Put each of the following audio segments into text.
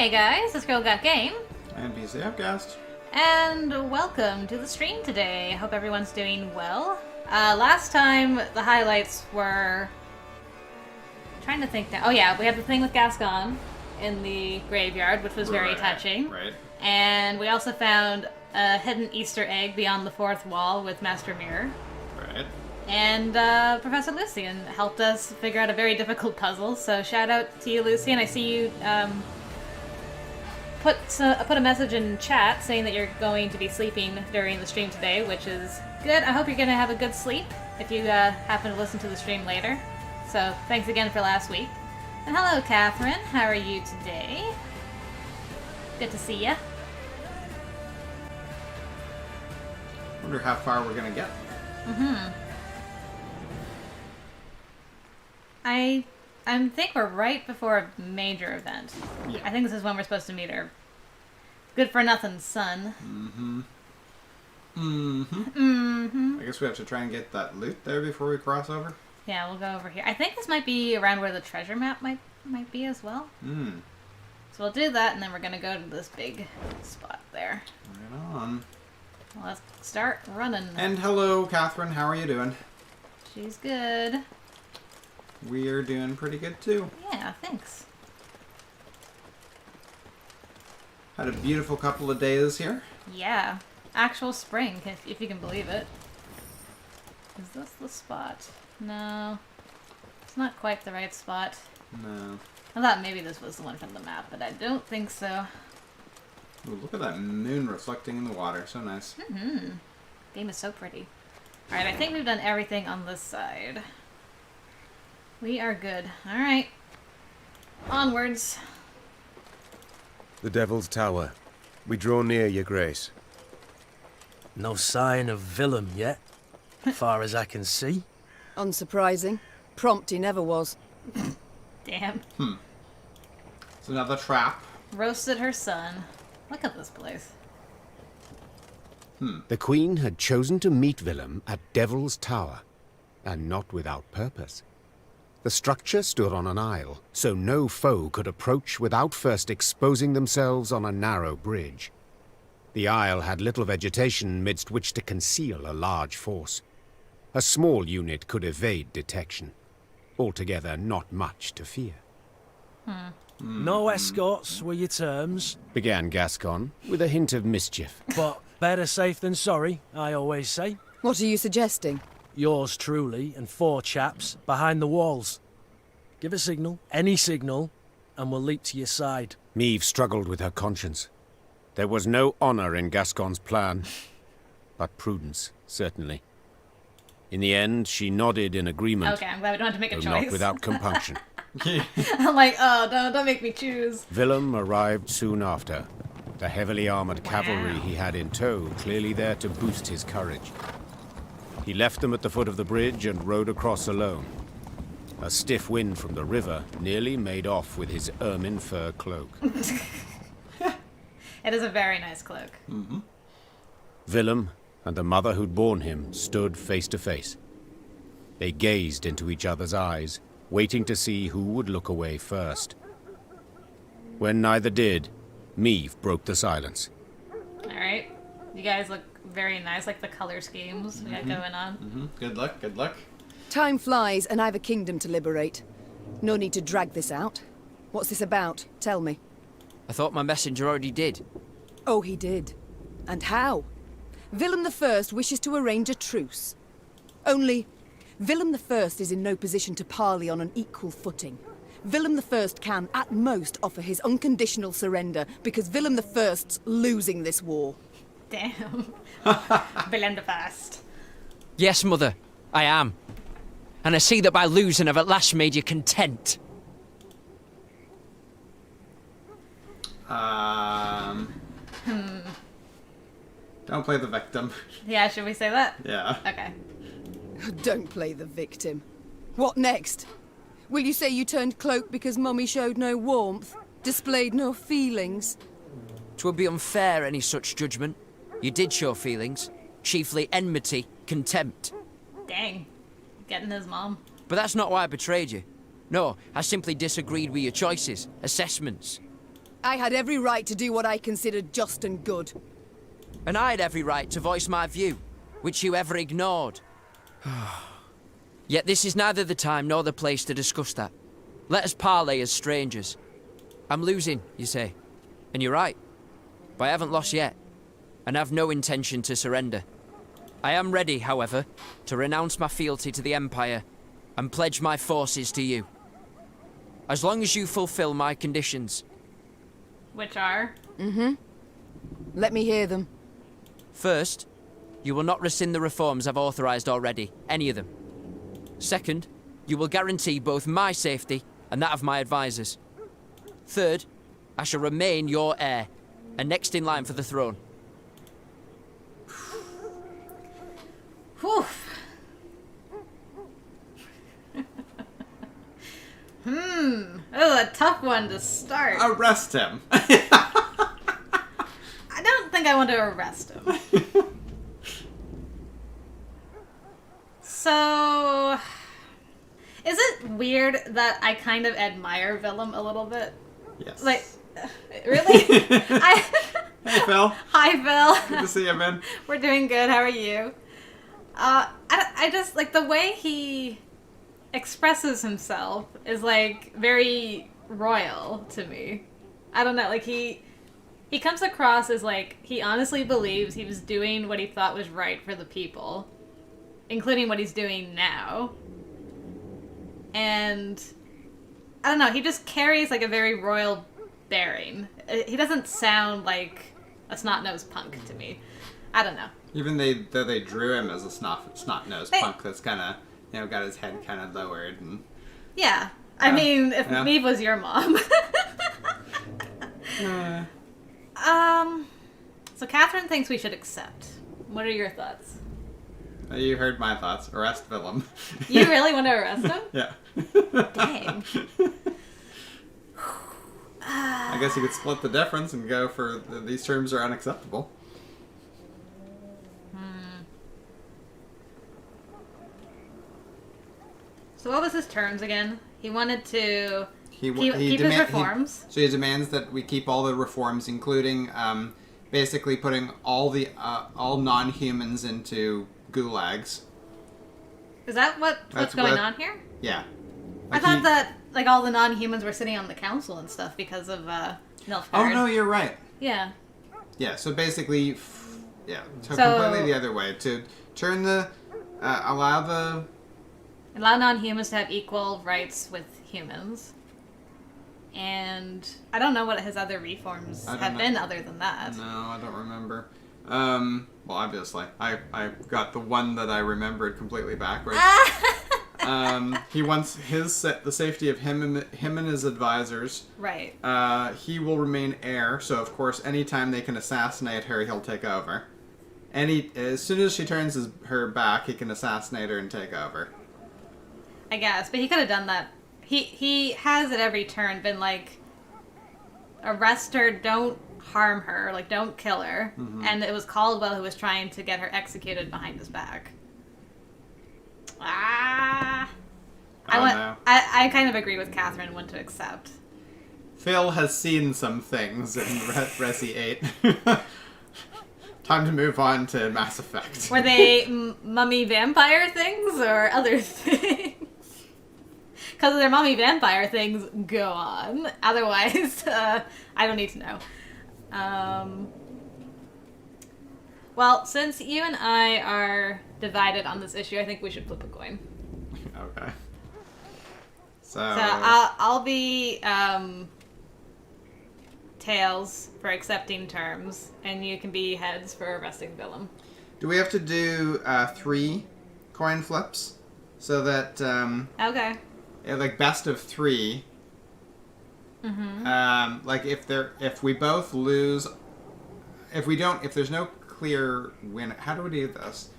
Hey guys, this girl got game. And PCOUTCAST. And welcome to the stream today. I hope everyone's doing well. Last time the highlights were... trying to think now. Oh yeah, we had the thing with Gascon in the graveyard, which was very touching. Right. And we also found a hidden Easter egg beyond the fourth wall with Master Mirror. Right. And Professor Lucian helped us figure out a very difficult puzzle, so shout out to you, Lucian. I see you put a message in chat saying that you're going to be sleeping during the stream today, which is good. I hope you're going to have a good sleep if you happen to listen to the stream later. So thanks again for last week. And hello, Catherine. How are you today? Good to see ya. Wonder how far we're gonna get. I think we're right before a major event. Yeah. I think this is when we're supposed to meet our good-for-nothing son. I guess we have to try and get that loot there before we cross over. Yeah, we'll go over here. I think this might be around where the treasure map might be as well. So we'll do that, and then we're going to go to this big spot there. Right on. Well, let's start running. And hello, Catherine. How are you doing? She's good. We are doing pretty good, too. Yeah, thanks. Had a beautiful couple of days here. Yeah. Actual spring, if you can believe it. Is this the spot? No. It's not quite the right spot. No. I thought maybe this was the one from the map, but I don't think so. Ooh, look at that moon reflecting in the water. So nice. Game is so pretty. Alright, I think we've done everything on this side. We are good. Alright. Onwards. The Devil's Tower. We draw near, your grace. No sign of Willem yet, far as I can see. Unsurprising. Prompt he never was. Damn. It's another trap. Roasted her son. Look at this place. The Queen had chosen to meet Willem at Devil's Tower, and not without purpose. The structure stood on an isle, so no foe could approach without first exposing themselves on a narrow bridge. The isle had little vegetation midst which to conceal a large force. A small unit could evade detection. Altogether, not much to fear. No escorts were your terms, Began Gascon, with a hint of mischief. but better safe than sorry, I always say. What are you suggesting? Yours truly and 4 chaps behind the walls. Give a signal, any signal, and we'll leap to your side. Meve struggled with her conscience. There was no honor in Gascon's plan, but prudence, certainly. In the end, she nodded in agreement, Okay, I'm glad we don't have to make a though choice. not without compunction. I'm like, oh, don't make me choose. Willem arrived soon after, the heavily armored cavalry he had in tow clearly there to boost his courage. He left them at the foot of the bridge and rode across alone. A stiff wind from the river nearly made off with his ermine fur cloak. It is a very nice cloak. Willem and the mother who'd borne him stood face to face. They gazed into each other's eyes, waiting to see who would look away first. When neither did, Meve broke the silence. Alright. You guys look very nice, like the color schemes we got going on. Good luck, good luck. Time flies, and I've a kingdom to liberate. No need to drag this out. What's this about? Tell me. I thought my messenger already did. Oh, he did. And how? Willem I wishes to arrange a truce. Only, Willem I is in no position to parley on an equal footing. Willem I can, at most, offer his unconditional surrender, because Willem I's losing this war. Damn. Willem the First. Yes, Mother, I am. And I see that by losing I've at last made you content. Don't play the victim. Yeah, should we say that? Yeah. Okay. Don't play the victim. What next? Will you say you turned cloak because Mummy showed no warmth, displayed no feelings? 'Twould be unfair, any such judgment. You did show feelings, chiefly enmity, contempt. Dang. Getting his mom. But that's not why I betrayed you. No, I simply disagreed with your choices, assessments. I had every right to do what I considered just and good. And I had every right to voice my view, which you ever ignored. Yet this is neither the time nor the place to discuss that. Let us parley as strangers. I'm losing, you say. And you're right. But I haven't lost yet, and have no intention to surrender. I am ready, however, to renounce my fealty to the Empire and pledge my forces to you. As long as you fulfill my conditions. Which are? Let me hear them. First, you will not rescind the reforms I've authorized already, any of them. Second, you will guarantee both my safety and that of my advisors. Third, I shall remain your heir, and next in line for the throne. Whew. Oh, a tough one to start. Arrest him. I don't think I want to arrest him. So, is it weird that I kind of admire Willem a little bit? Yes. Like, really? Hey, Phil. Hi, Phil. Good to see you, man. We're doing good. How are you? I just, like, the way he expresses himself is, like, very royal to me. I don't know, like, he comes across as, like, he honestly believes he was doing what he thought was right for the people, including what he's doing now. And, I don't know, he just carries, like, a very royal bearing. He doesn't sound like a snot-nosed punk to me. I don't know. Even though they drew him as a snot-nosed punk that's kind of, you know, got his head kind of lowered. And Yeah. I mean, if Meve was your mom. So Catherine thinks we should accept. What are your thoughts? You heard my thoughts. Arrest Willem. You really want to arrest him? Yeah. Dang. I guess you could split the difference and go for these terms are unacceptable. So what was his terms again? He wanted to keep his demand- reforms. So he demands that we keep all the reforms, including basically putting all non-humans into gulags. Is that what's going on here? Yeah. I thought that like all the non-humans were sitting on the council and stuff because of Nilfgaard. Oh no, you're right. Yeah. Yeah. So basically, completely the other way to turn the allow non-humans to have equal rights with humans. And I don't know what his other reforms have been other than that. No, I don't remember. Well, obviously, I got the one that I remembered completely backwards. He wants the safety of him and his advisors. Right. He will remain heir, so of course, anytime they can assassinate her, he'll take over. As soon as she turns her back, he can assassinate her and take over. I guess, but he could have done that. He has at every turn been like, arrest her, don't harm her, like don't kill her. Mm-hmm. And it was Caldwell who was trying to get her executed behind his back. I kind of agree with Catherine when to accept. Phil has seen some things in Resi 8. Time to move on to Mass Effect. Were they mummy vampire things or other things? Because their mommy vampire things go on. Otherwise, I don't need to know. Well, since you and I are divided on this issue, I think we should flip a coin. Okay. So I'll be tails for accepting terms, and you can be heads for arresting Willem. Do we have to do 3 coin flips so that Okay. like best of 3? Mm-hmm. Like if we both lose, if there's no clear winner, how do we do this?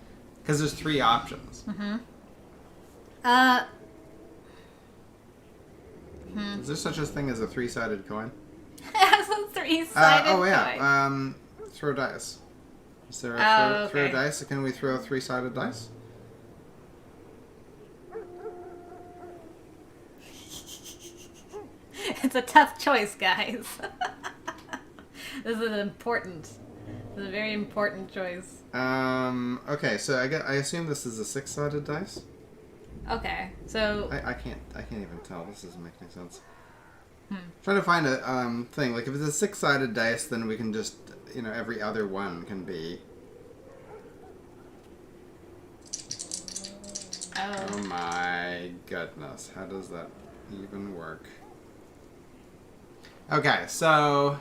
Because there's 3 options. Mm-hmm. Is there such a thing as a 3-sided coin? As a 3-sided coin. Throw dice. Is there a throw dice? Can we throw 3-sided dice? It's a tough choice, guys. This is a very important choice. Okay, so I assume this is a 6-sided dice? Okay, so... I can't even tell. This doesn't make any sense. Trying to find a thing. Like, if it's a 6-sided dice, then we can just, every other one can be... Oh my goodness. How does that even work? Okay, so...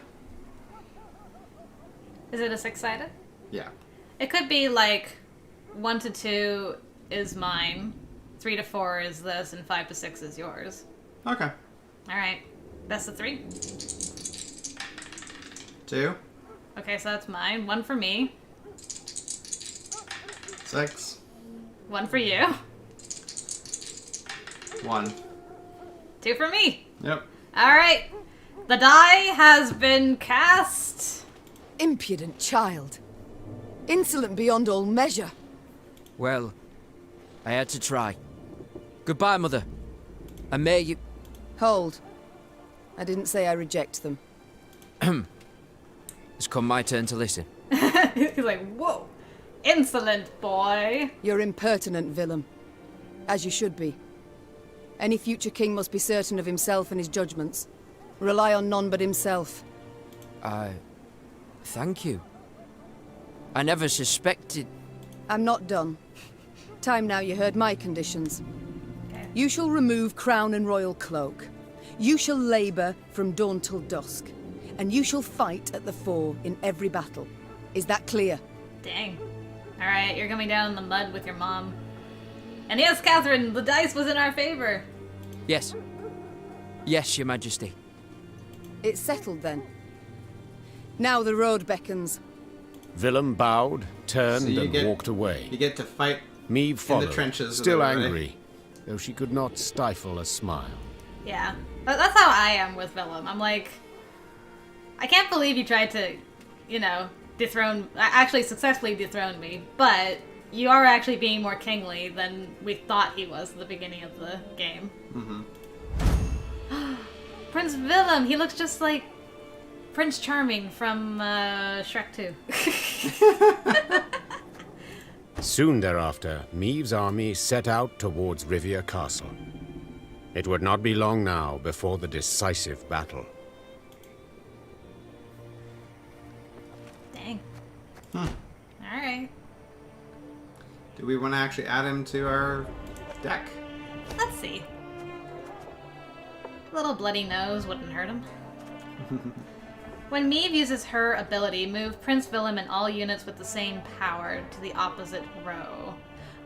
Is it a 6-sided? Yeah. It could be like 1 to 2 is mine, 3 to 4 is this, and 5 to 6 is yours. Okay. Alright. Best of 3. 2. Okay, so that's mine. 1 for me. 6. 1 for you. 1. 2 for me. Yep. Alright. The die has been cast. Impudent child. Insolent beyond all measure. Well, I had to try. Goodbye, Mother. And may you... Hold. I didn't say I reject them. It's come my turn to listen. He's like, whoa. Insolent boy. You're impertinent, Willem. As you should be. Any future king must be certain of himself and his judgments. Rely on none but himself. Thank you. I never suspected... I'm not done. Time now you heard my conditions. You shall remove crown and royal cloak. You shall labour from dawn till dusk. And you shall fight at the fore in every battle. Is that clear? Dang. Alright, you're coming down in the mud with your mom. And yes, Catherine, the dice was in our favor. Yes. Yes, Your Majesty. It's settled then. Now the road beckons. Willem bowed, turned, So and walked away. You get to fight Meve followed, trenches still with it, right? angry, though she could not stifle a smile. Yeah. That's how I am with Willem. I'm like, I can't believe you tried to, actually successfully dethrone me, but you are actually being more kingly than we thought he was at the beginning of the game. Mm-hmm. Prince Willem, he looks just like Prince Charming from Shrek 2. Soon thereafter, Meve's army set out towards Rivia Castle. It would not be long now before the decisive battle. Dang. Alright. Do we want to actually add him to our deck? Let's see. A little bloody nose wouldn't hurt him. When Meve uses her ability, move Prince Willem and all units with the same power to the opposite row.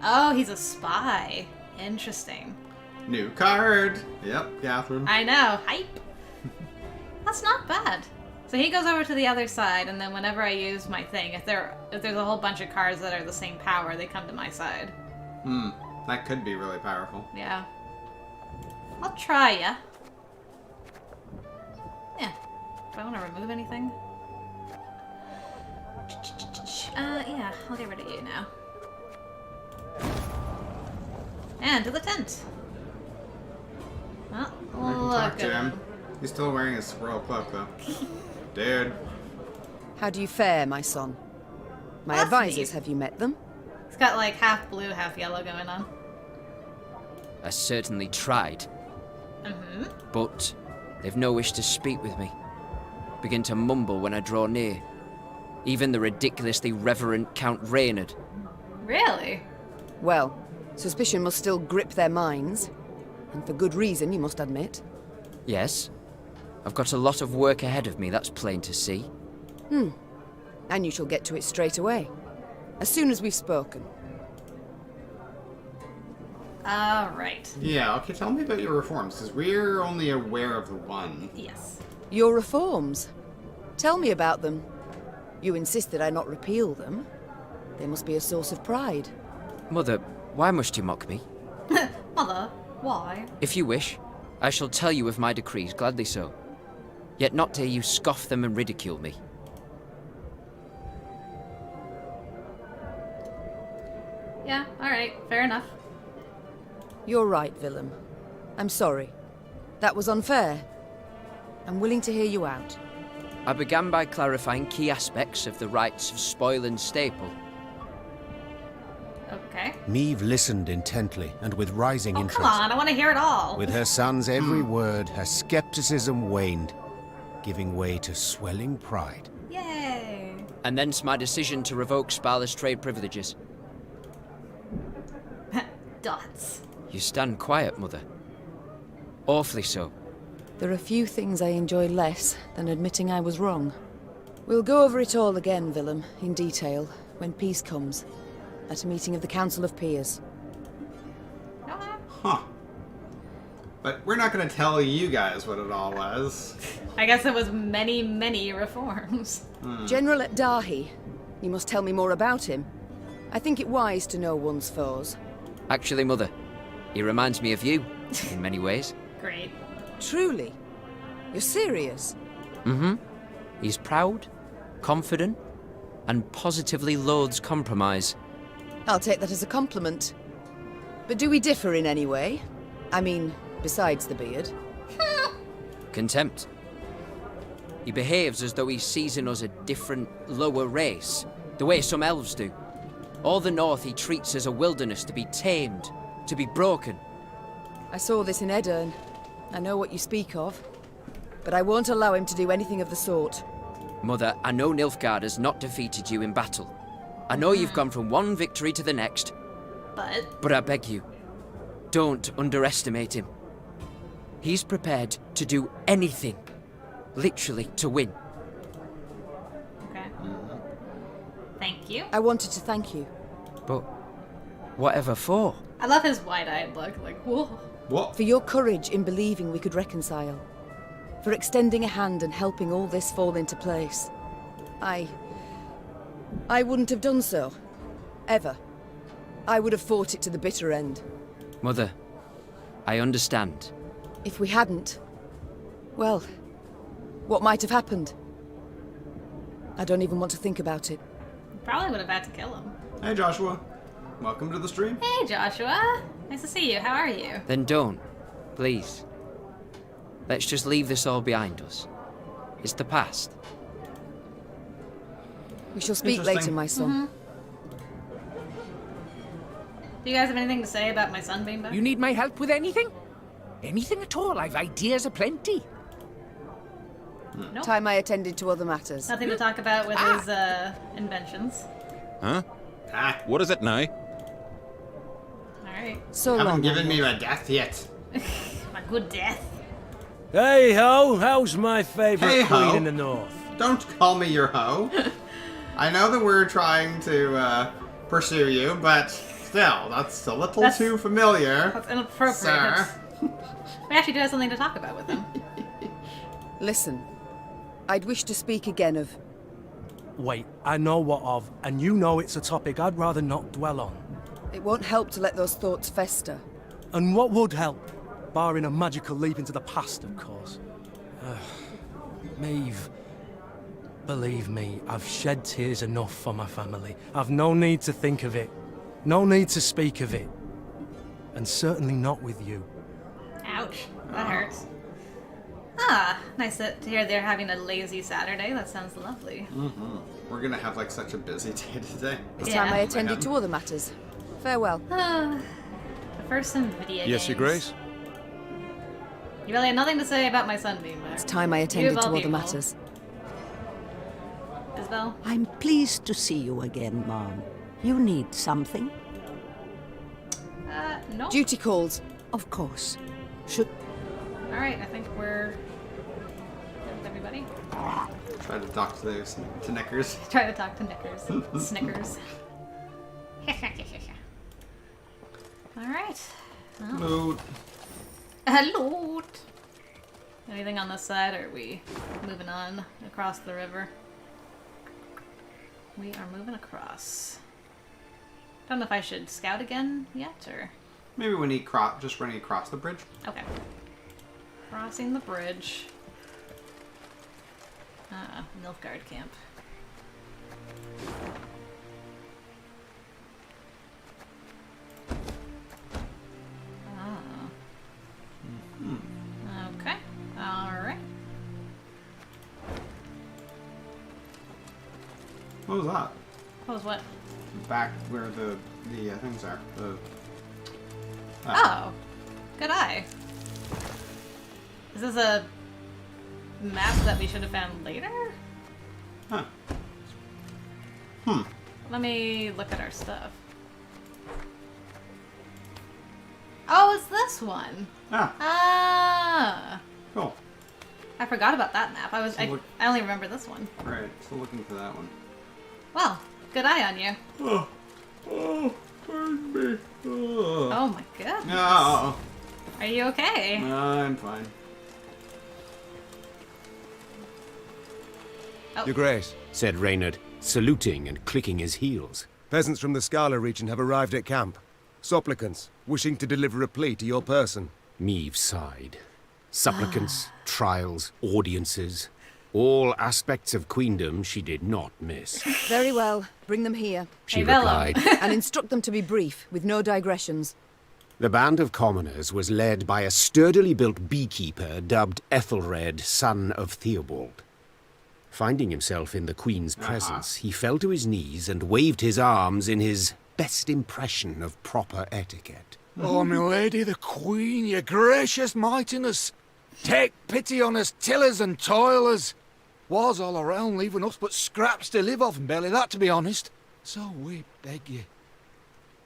Oh, he's a spy. Interesting. New card! Yep, Catherine. I know. Hype. That's not bad. So he goes over to the other side, and then whenever I use my thing, if there's a whole bunch of cards that are the same power, they come to my side. That could be really powerful. Yeah. I'll try ya. Yeah. Do I want to remove anything? Yeah, I'll get rid of you now. And to the tent. Oh, I can look talk to at him. He's still wearing his royal cloak, though. Dude. How do you fare, my son? My That's advisors, neat. have you met them? It's got like half blue, half yellow going on. I certainly tried. But they've no wish to speak with me. Begin to mumble when I draw near. Even the ridiculously reverent Count Reynard. Really? Well, suspicion must still grip their minds. And for good reason, you must admit. Yes. I've got a lot of work ahead of me, that's plain to see. And you shall get to it straight away. As soon as we've spoken. Alright. Yeah, okay, tell me about your reforms, because we're only aware of the one. Yes. Your reforms? Tell me about them. You insist that I not repeal them. They must be a source of pride. Mother, why must you mock me? Mother, why? If you wish, I shall tell you of my decrees, gladly so. Yet not dare you scoff them and ridicule me. Yeah, alright, fair enough. You're right, Willem. I'm sorry. That was unfair. I'm willing to hear you out. I began by clarifying key aspects of the rites of spoil and staple. Okay. Meve listened intently and with rising Oh, interest. come on, I want to hear it all. With her son's every word, her skepticism waned, giving way to swelling pride. Yay. And thence my decision to revoke Sparla's trade privileges. Dots. You stand quiet, Mother. Awfully so. There are few things I enjoy less than admitting I was wrong. We'll go over it all again, Willem, in detail, when peace comes. At a meeting of the Council of Peers. Okay. Huh. But we're not going to tell you guys what it all was. I guess it was many, many reforms. General at Dahi. You must tell me more about him. I think it wise to know one's foes. Actually, Mother, he reminds me of you, in many ways. Great. Truly? You're serious? Mm-hmm. He's proud, confident, and positively loathes compromise. I'll take that as a compliment. But do we differ in any way? I mean, besides the beard. Contempt. He behaves as though he sees in us a different, lower race, the way some elves do. All the North he treats as a wilderness to be tamed, to be broken. I saw this in Edirn. I know what you speak of. But I won't allow him to do anything of the sort. Mother, I know Nilfgaard has not defeated you in battle. I know you've gone from one victory to the next. But I beg you, don't underestimate him. He's prepared to do anything, literally, to win. Okay. Thank you. I wanted to thank you. But whatever for? I love his wide-eyed look. Like, whoa. What? For your courage in believing we could reconcile. For extending a hand and helping all this fall into place. I wouldn't have done so. Ever. I would have fought it to the bitter end. Mother, I understand. If we hadn't... well, what might have happened? I don't even want to think about it. Probably would have had to kill him. Hey, Joshua. Welcome to the stream. Hey, Joshua. Nice to see you. How are you? Then don't, please. Let's just leave this all behind us. It's the past. We shall speak Interesting. later, my son. Do you guys have anything to say about my son being back? You need my help with anything? Anything at all? I've ideas aplenty. Nope. Time I attended to other matters. Nothing to talk about with his inventions. Huh? Ah, What is it now? Alright. So haven't long. given me my death yet. My good death. Hey ho, how's my favourite Hey queen ho. in the north? Don't call me your hoe. I know that we're trying to pursue you, but still, that's a little That's- too familiar. That's inappropriate. Sir. We actually do have something to talk about with him. Listen, I'd wish to speak again of... Wait, I know what of, and you know it's a topic I'd rather not dwell on. It won't help to let those thoughts fester. And what would help? Barring a magical leap into the past, of course. Meve, believe me, I've shed tears enough for my family. I've no need to think of it. No need to speak of it. And certainly not with you. Ouch. That hurts. Ah, nice to hear they're having a lazy Saturday. That sounds lovely. We're gonna have like such a busy day today. It's Yeah. time I Oh my attended God. to other matters. Farewell. First some video games. Yes, Your Grace? You really had nothing to say about my son being back. It's time I You attended of to all other people. matters. Isabel? I'm pleased to see you again, Mom. You need something? No. Duty calls. Of course. Should Alright, I think we're good with everybody. Try to talk to those to Knickers. Try to talk to Knickers. Snickers. Alright. Loot. Hello. Anything on this side, or are we moving on across the river? We are moving across. Don't know if I should scout again yet, or... Maybe when he just running across the bridge. Okay. Crossing the bridge. Nilfgaard camp. Okay. Alright. What was that? What was what? Back where the things are. Oh. Good eye. Is this a map that we should have found later? Huh. Let me look at our stuff. Oh, it's this one. Ah. Cool. I forgot about that map. I only remember this one. Right, still looking for that one. Well, good eye on you. Oh, pardon me. Oh. Oh my goodness. No. Are you okay? I'm fine. Oh. Your Grace, said Reynard, saluting and clicking his heels. peasants from the Scala region have arrived at camp. Supplicants, wishing to deliver a plea to your person. Meve sighed. Supplicants, trials, audiences, all aspects of queendom she did not miss. Very well. Bring them here. She Hey, Vellum. replied. And instruct them to be brief, with no digressions. The band of commoners was led by a sturdily built beekeeper dubbed Ethelred, son of Theobald. Finding himself in the Queen's presence, he fell to his knees and waved his arms in his best impression of proper etiquette. Oh, my lady, the Queen, your gracious mightiness. Take pity on us tillers and toilers. Wars all around, leaving us but scraps to live off, and barely that, to be honest. So we beg you,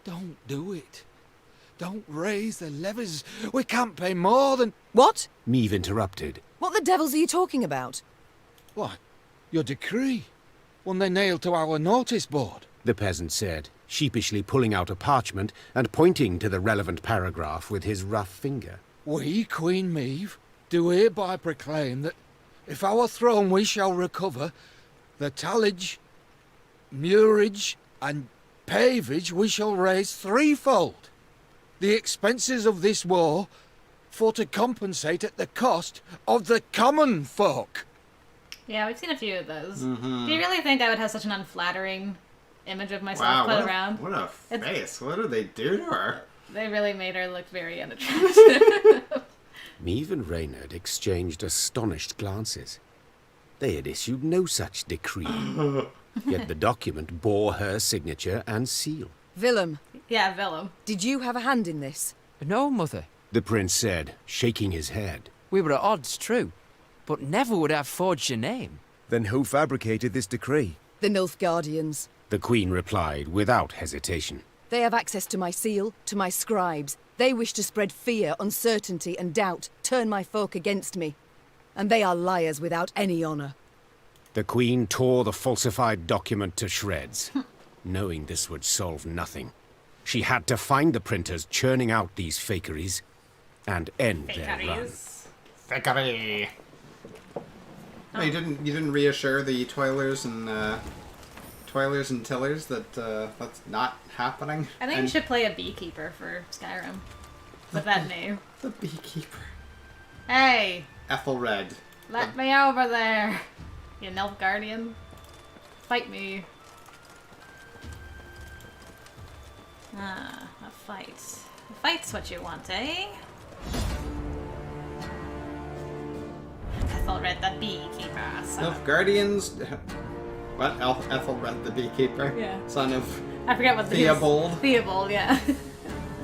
don't do it. Don't raise the levies. We can't pay more than... What? Meve interrupted. What the devils are you talking about? What? Your decree? One they nailed to our notice board. The peasant said, sheepishly pulling out a parchment and pointing to the relevant paragraph with his rough finger. We, Queen Meve, do hereby proclaim that if our throne we shall recover, the tallage, murage, and pavage we shall raise threefold. The expenses of this war, for to compensate at the cost of the common folk. Yeah, we've seen a few of those. Mm-hmm. Do you really think I would have such an unflattering image of myself put around? What a face. What did they do to her? They really made her look very unattractive. Meve and Reynard exchanged astonished glances. They had issued no such decree. Yet the document bore her signature and seal. Willem, Yeah, Vellum. did you have a hand in this? No, Mother. The prince said, shaking his head. We were at odds, true. But never would have forged your name. Then who fabricated this decree? The Nilfgaardians. The queen replied without hesitation. They have access to my seal, to my scribes. They wish to spread fear, uncertainty, and doubt, turn my folk against me. And they are liars without any honor. The queen tore the falsified document to shreds. Knowing this would solve nothing, she had to find the printers churning out these fakeries and end their run. Fakeries. Fakery. Oh, you didn't reassure the toilers and tillers that that's not happening. I think you should play a beekeeper for Skyrim. With that name. The beekeeper. Hey! Ethelred. Let me over there! You Nilfgaardian. Fight me. Ah, a fight. A fight's what you want, eh? Ethelred the beekeeper. Son of... Nilfgaardians. What? Ethelred the beekeper? Yeah. Son of I forget what the Theobald. Theobald, yeah.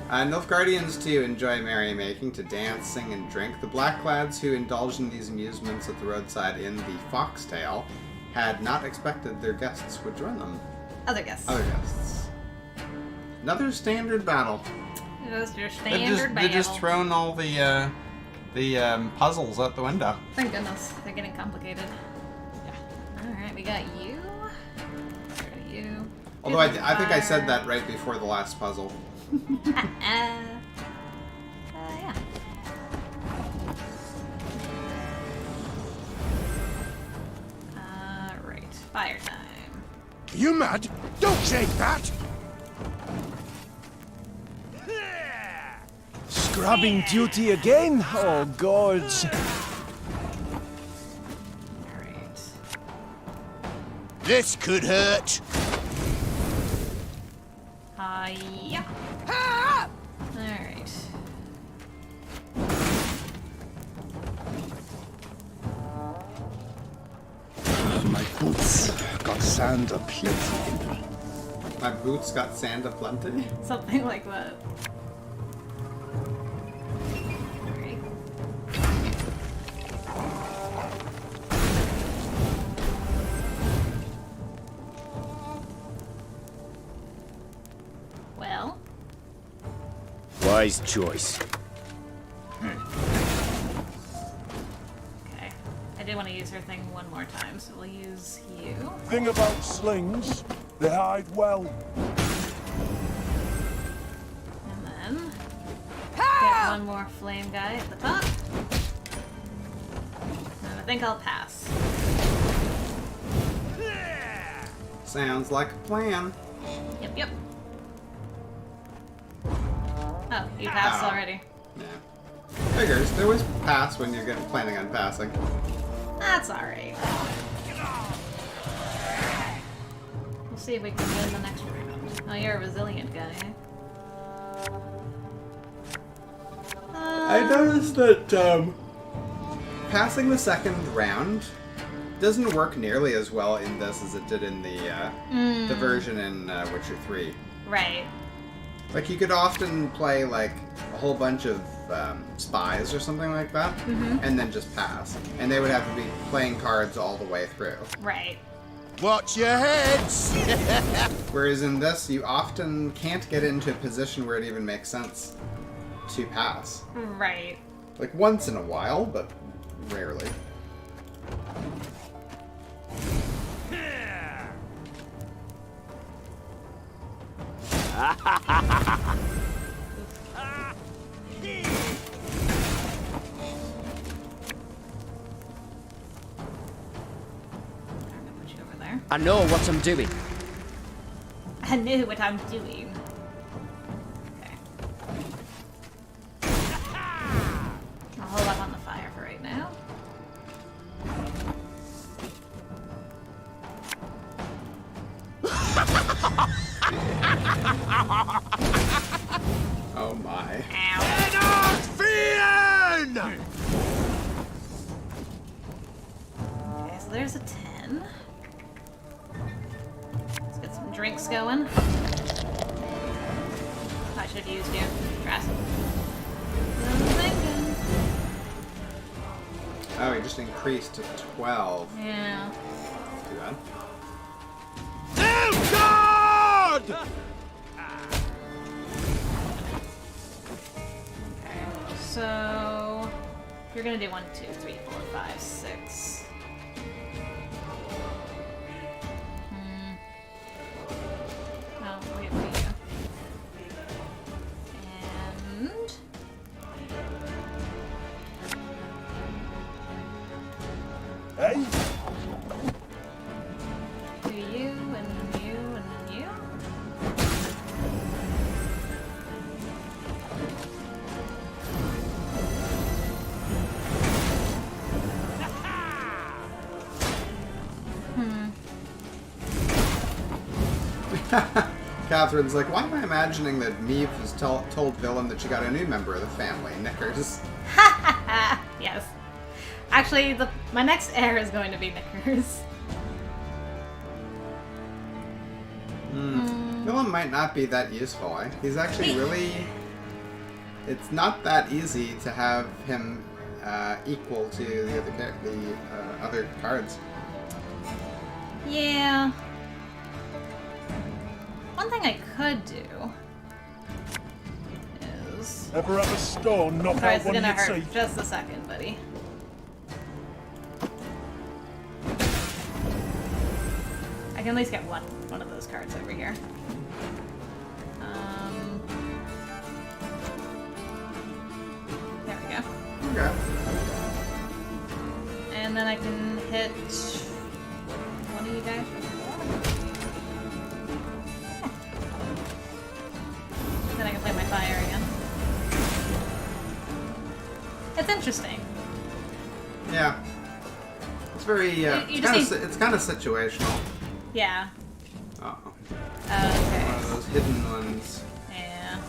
Nilfgaardians too enjoy merrymaking, to dance, sing, and drink. The Blackclads who indulged in these amusements at the roadside in the Foxtail had not expected their guests would join them. Other guests. Other guests. Another standard battle. It was your standard They just battle. thrown all the puzzles out the window. Thank goodness. They're getting complicated. Yeah. Alright, we got you. Get rid of you. Although I think I said that right before the last puzzle. Yeah. Right. Fire time. You mad? Don't shake that! Scrubbing duty again? Oh, gods. Alright. This could hurt. Yeah. Alright. My boots got sand aplenty. My boots got sand aplenty. Something like that. Alright. Well. Wise choice. Okay. I did want to use her thing one more time, so we'll use you. Thing about slings, they hide well. And then get one more flame guy at the top. And I think I'll pass. Sounds like a plan. Yep, yep. Oh, you passed Ow. already. Yeah. Figures. There was pass when you're planning on passing. That's alright. We'll see if we can win the next round. Oh, you're a resilient guy. I noticed that passing the second round doesn't work nearly as well in this as it did in the version in Witcher 3. Right. Like, you could often play, like, a whole bunch of spies or something like that, and then just pass. And they would have to be playing cards all the way through. Right. Watch your heads! Whereas in this, you often can't get into a position where it even makes sense to pass. Right. Like, once in a while, but rarely. Put you over there. I know what I'm doing. I knew what I'm doing. Okay. I'll hold up on the fire for right now. Oh my. Okay, so there's a 10. Let's get some drinks going. I should have used you. Trust. Oh, he just increased to 12. Yeah. Too bad. Okay, so you're gonna do 1, 2, 3, 4, 5, 6. Oh, wait for you. And Hey? do you and you and then you. Catherine's like, why am I imagining that Meve has told Willem that she got a new member of the family, Knickers? Yes. Actually, my next heir is going to be Knickers. Willem might not be that useful, eh? He's actually really... It's not that easy to have him equal to the other cards. Yeah. One thing I could do is... Ever have a stone knock Sorry, out it's one gonna you'd hurt. see? Just a second, buddy. I can at least get one of those cards over here. There we go. Okay. And then I can hit one of you guys with four. Then I can play my fire again. It's interesting. Yeah. It's very, You just it's kind of situational. Yeah. Uh-oh. Okay. One of those hidden ones. Yeah.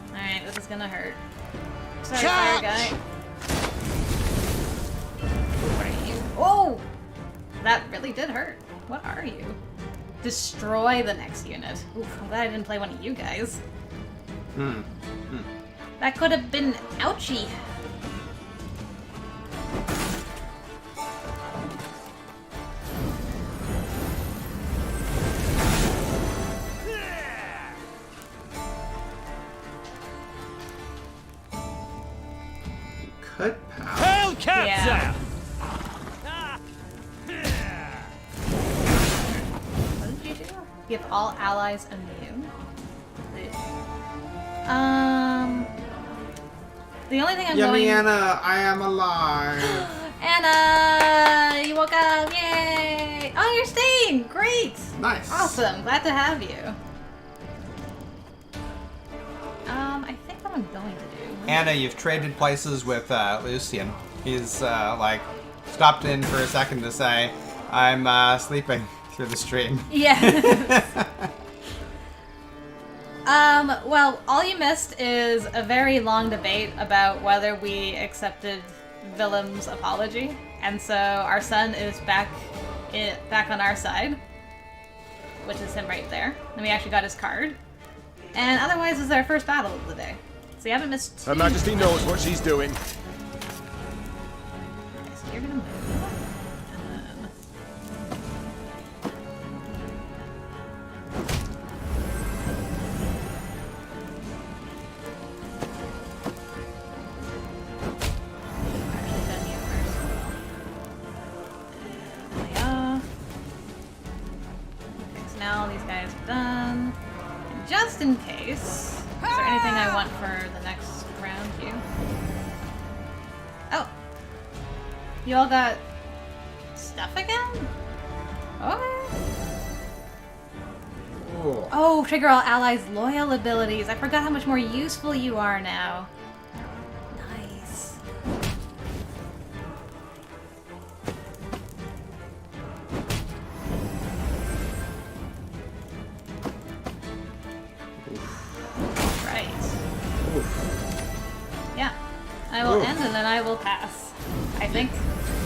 Alright, this is gonna hurt. Sorry, fire guy. What are you? Oh! That really did hurt. What are you? Destroy the next unit. Oof, I'm glad I didn't play one of you guys. That could have been ouchy. Could power. Hellcat! Yeah. What did you do? Give all allies immune. The only thing I'm Yummy going. Anna, I am alive. Anna, you woke up! Yay! Oh, you're staying! Great! Nice. Awesome! Glad to have you. I think what I'm going to do. Anna, you've traded places with Lucian. He's like stopped in for a second to say, "I'm sleeping through the stream." Yeah. Well, all you missed is a very long debate about whether we accepted Willem's apology, and so our son is back on our side, which is him right there. And we actually got his card. And otherwise, this is our first battle of the day. So you haven't missed. Her Majesty knows what she's doing. Okay, so you're gonna move. Now these guys are done. And just in case, is there anything I want for the next round here? Oh. You all got stuff again? Okay. Ooh. Oh, trigger all allies' loyal abilities. I forgot how much more useful you are now. Nice. Right. Yeah. I will end and then I will pass. I think.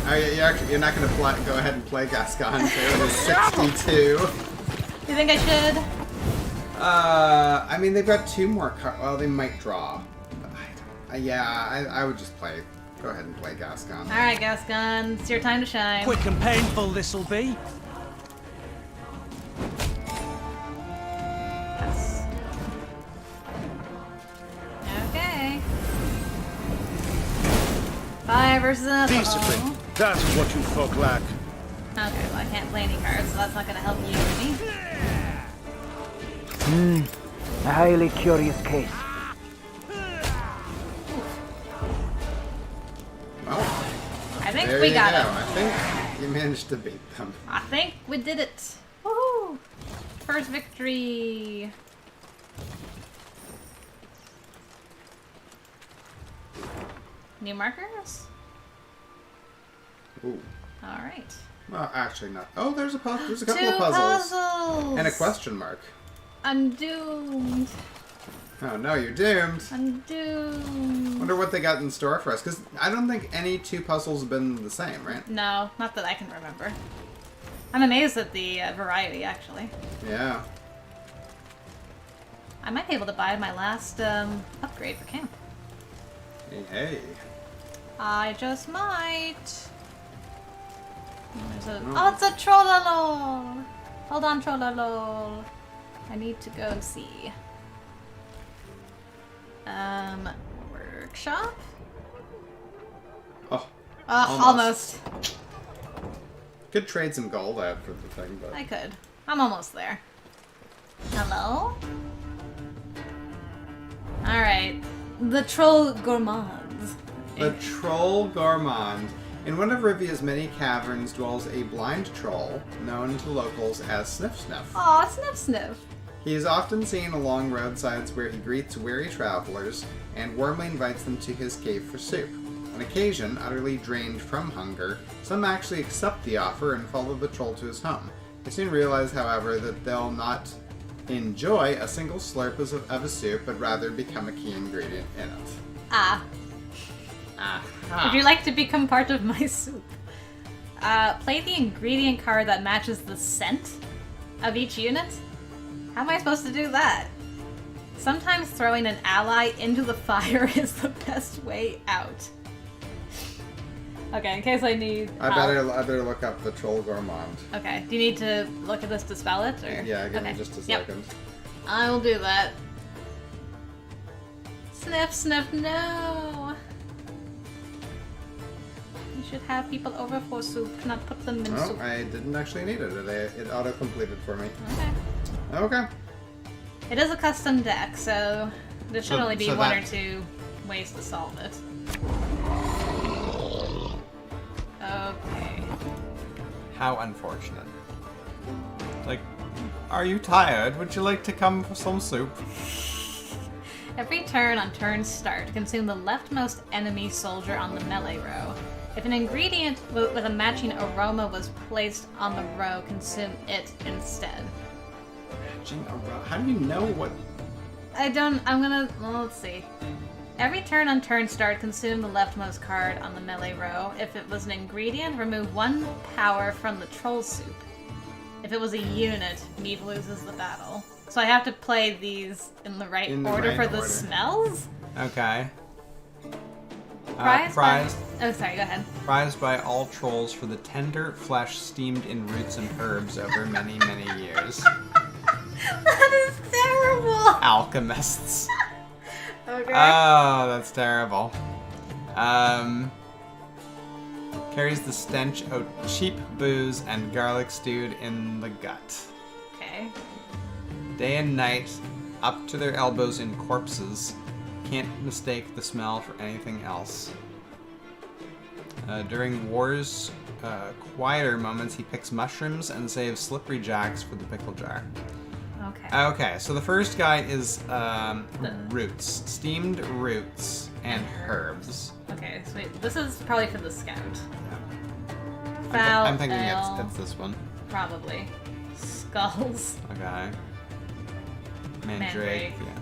Oh, yeah, you're not going to go ahead and play Gascon. It was 62. You think I should? I mean, they've got 2 more cards. Well, they might draw. But I would just play. Go ahead and play Gascon. Alright, Gascon. It's your time to shine. Quick and painful this'll be. Yes. Okay. 5 versus another. Discipline. That's what you folk lack. Okay, well I can't play any cards, so that's not gonna help you or me. A highly curious case. Well, I think there we you got go. it. I think you managed to beat them. I think we did it. Woohoo! First victory. New markers? Ooh. Alright. Well, actually not. Oh, there's a couple of 2 puzzles. puzzles! And a question mark. I'm doomed. Oh no, you're doomed. I'm doomed. Wonder what they got in store for us, because I don't think any 2 puzzles have been the same, right? No, not that I can remember. I'm amazed at the variety, actually. Yeah. I might be able to buy my last upgrade for camp. Hey. I just might. Oh, it's a Trollolol! Hold on, Trollolol. I need to go see. Workshop? Oh. Almost. Could trade some gold out for the thing, but... I could. I'm almost there. Hello? Alright. The Troll Gourmands. The Troll Gourmand. In one of Rivia's many caverns dwells a blind troll, known to locals as Sniff Sniff. Aw, Sniff Sniff. He is often seen along roadsides where he greets weary travelers and warmly invites them to his cave for soup. On occasion, utterly drained from hunger, some actually accept the offer and follow the troll to his home. They soon realize, however, that they'll not enjoy a single slurp of a soup, but rather become a key ingredient in it. Ah. Aha. Would you like to become part of my soup? play the ingredient card that matches the scent of each unit. How am I supposed to do that? Sometimes throwing an ally into the fire is the best way out. Okay, in case I need I help. better look up the Troll Gourmand. Okay, do you need to look at this to spell it? Or? Yeah, give me Okay. just a Yep. second. I will do that. Sniff, sniff, no! You should have people over for soup, not put them in Oh, soup. I didn't actually need it. It auto-completed for me. Okay. Okay. It is a custom deck, so there should So- only be so one that- or two ways to solve it. Okay. How unfortunate. Like, are you tired? Would you like to come for some soup? Every turn on turn start, consume the leftmost enemy soldier on the melee row. If an ingredient with a matching aroma was placed on the row, consume it instead. How do you know what? Well, let's see. Every turn on turn start, consume the leftmost card on the melee row. If it was an ingredient, remove 1 power from the troll soup. If it was a unit, Meve loses the battle. So I have to play these in the right order for the smells? Okay. Prized. Oh, sorry, go ahead. Prized by all trolls for the tender flesh steamed in roots and herbs over many, many years. That is terrible! Alchemists. Okay. Oh, that's terrible. Carries the stench of cheap booze and garlic stewed in the gut. Okay. Day and night, up to their elbows in corpses. Can't mistake the smell for anything else. During war's quieter moments, he picks mushrooms and saves slippery jacks for the pickle jar. Okay. Okay, so the first guy is roots. Steamed roots and herbs. Okay, sweet. This is probably for the scout. Yeah. Foul I'm thinking ale. it's this one. Probably. Skulls. Okay. Mandrake. Mandrake. Yeah.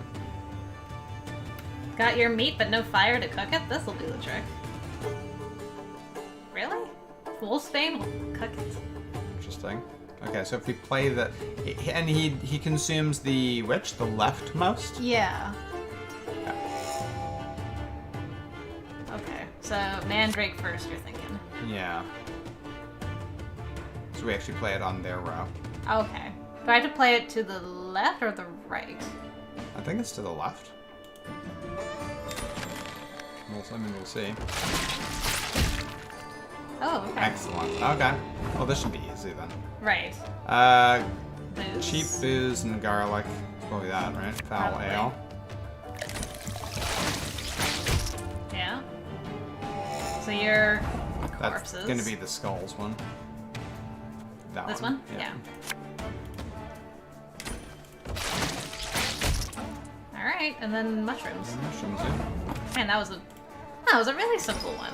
Got your meat but no fire to cook it? This'll do the trick. Really? Wolfsbane will cook it. Interesting. Okay, so if we play the... And he consumes the which? The leftmost? Yeah. Okay, so Mandrake first, you're thinking. Yeah. So we actually play it on their row. Okay. Do I have to play it to the left or the right? I think it's to the left. We'll see. Oh, okay. Excellent. Okay. Well, this should be easy then. Right. Booze. Cheap booze and garlic. It's probably that, right? Foul Probably. ale. Yeah. So you're That's corpses. gonna be the skulls one. That This one? Yeah. Alright, and then mushrooms. And mushrooms, yeah. Man, that was a really simple one.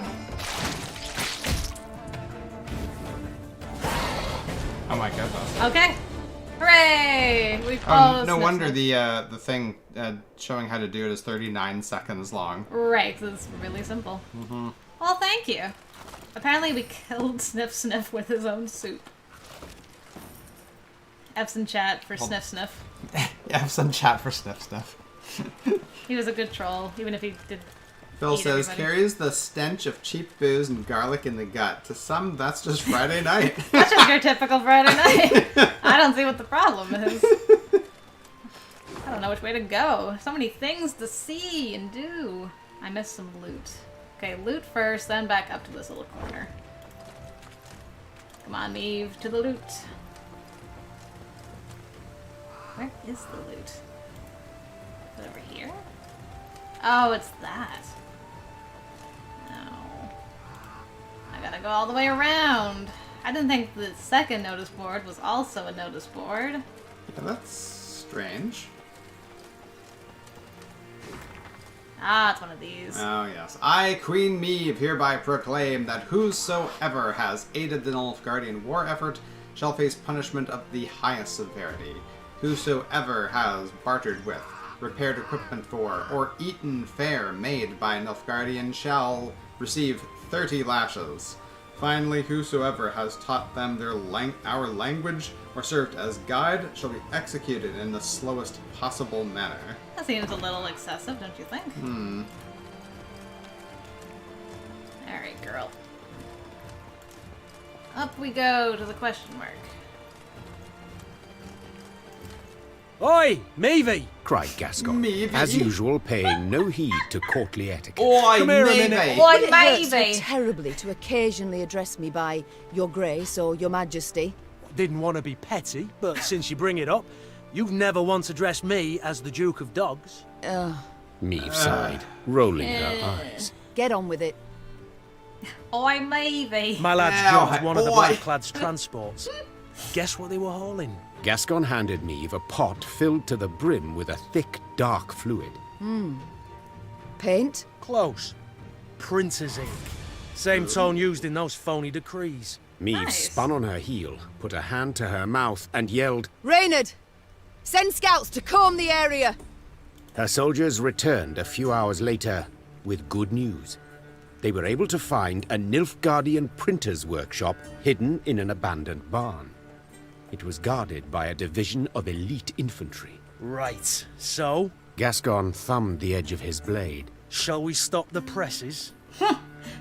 Oh my goodness. Okay. Hooray! We Oh, closed. no this wonder one. the thing showing how to do it is 39 seconds long. Right, it's really simple. Mm-hmm. Well, thank you. Apparently we killed Sniff Sniff with his own soup. F's in chat for Sniff Sniff. Yeah, have some chat for Sniff Sniff. He was a good troll, even if he did. Phil eat says, everybody. carries the stench of cheap booze and garlic in the gut. To some, that's just Friday night. That's just your typical Friday night. I don't see what the problem is. I don't know which way to go. So many things to see and do. I missed some loot. Okay, loot first, then back up to this little corner. Come on, Meve, to the loot. Where is the loot? Is it over here? Oh, it's that. No. I gotta go all the way around. I didn't think the second notice board was also a notice board. Yeah, that's strange. Ah, it's one of these. Oh, yes. I, Queen Meve, hereby proclaim that whosoever has aided the Nilfgaardian war effort shall face punishment of the highest severity. Whosoever has bartered with, repaired equipment for, or eaten fare made by Nilfgaardian shall receive 30 lashes. Finally, whosoever has taught them our language or served as guide shall be executed in the slowest possible manner. That seems a little excessive, don't you think? Alright, girl. Up we go to the question mark. Oi, Meve! cried Gascon, Meve. as usual paying no heed to courtly etiquette. Oi, Come here a Meve. minute. Oi, Would it hurt so Meve! terribly to occasionally address me by Your Grace or Your Majesty? Didn't want to be petty, but since you bring it up, you've never once addressed me as the Duke of Dogs. Meve sighed, rolling her eyes. Get on with it. Oi, Meve! My lads Ow, jumped one of the oi. Blackclad's transports. Guess what they were hauling? Gascon handed Meve a pot filled to the brim with a thick, dark fluid. Paint? Close. Printer's ink. Same tone used in those phony decrees. Meve Nice. spun on her heel, put a hand to her mouth, and yelled. Reynard! Send scouts to comb the area! Her soldiers returned a few hours later with good news. They were able to find a Nilfgaardian printer's workshop hidden in an abandoned barn. It was guarded by a division of elite infantry. Right. So, Gascon thumbed the edge of his blade. shall we stop the presses?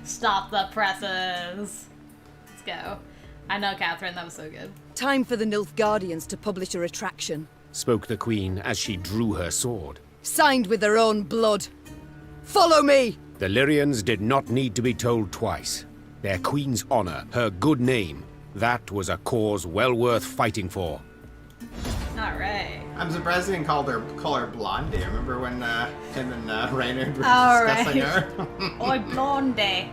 Stop the presses! Let's go. I know, Catherine, that was so good. Time for the Nilfgaardians to publish a retraction. Spoke the queen as she drew her sword. Signed with their own blood. Follow me! The Lyrians did not need to be told twice. Their queen's honor, her good name, that was a cause well worth fighting for. Alright. I'm surprised they didn't call her Blondie. Remember when him and Reynard were All discussing right. her? Oi, Blondie!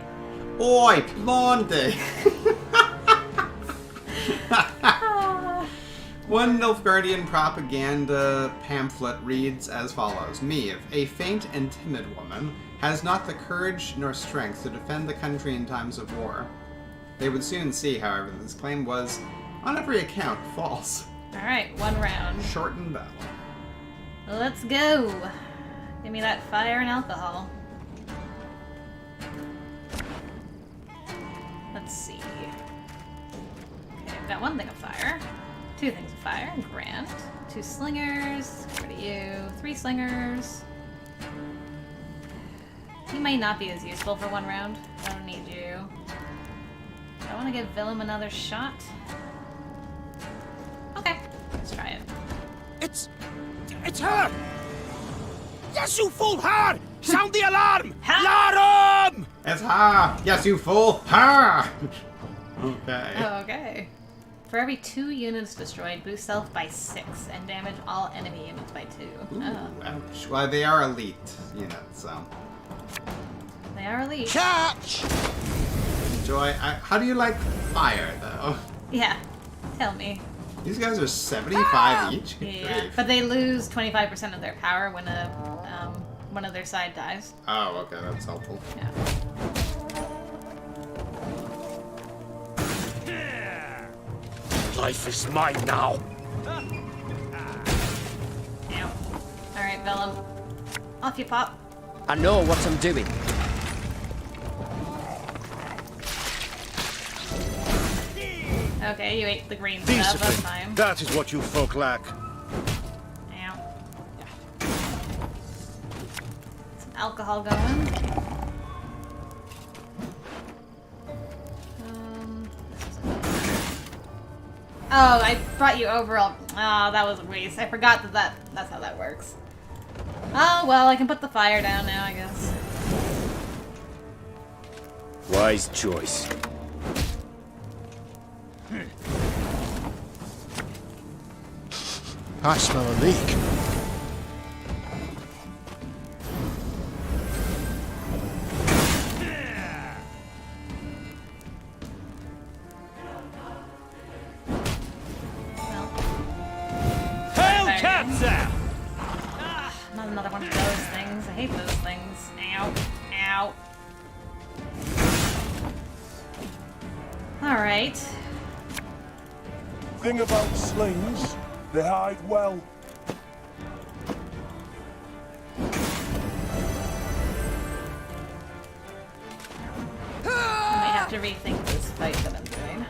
Oi, Blondie! One Nilfgaardian propaganda pamphlet reads as follows. Meve, a faint and timid woman, has not the courage nor strength to defend the country in times of war. They would soon see, however, that this claim was, on every account, false. Alright, one round. Shortened battle. Let's go! Give me that fire and alcohol. Let's see. Okay, I've got one thing of fire. 2 things of fire. Grand. 2 slingers. Get rid of you. 3 slingers. You may not be as useful for one round. I don't need you. I want to give Willem another shot. Okay, let's try it. It's her! Yes, you fool, her! Sound the alarm! Ha! Alarm! It's her! Yes, you fool! Her! Okay. Okay. For every 2 units destroyed, boost self by 6 and damage all enemy units by 2. Ooh, Oh. ouch. Well, they are elite units, so. They are elite. Catch! Joy, how do you like fire, though? Yeah, tell me. These guys are 75 each? Good Yeah, grief. but they lose 25% of their power when one of their side dies. Oh, okay, that's helpful. Yeah. Life is mine now. Ow. Alright, Willem. Off you pop. I know what I'm doing. Okay, you ate the green stuff, that's fine. That is what you folk lack. Ow. Some alcohol going. Oh, I brought you overall. Oh, that was a waste. I forgot that's how that works. Oh, well, I can put the fire down now, I guess. Wise choice. I smell a leak. Well, Hail There. Katza! not another one of those things. I hate those things. Ow. Ow. Alright. Thing about slings, they hide well. I might have have to rethink this fight that I'm doing.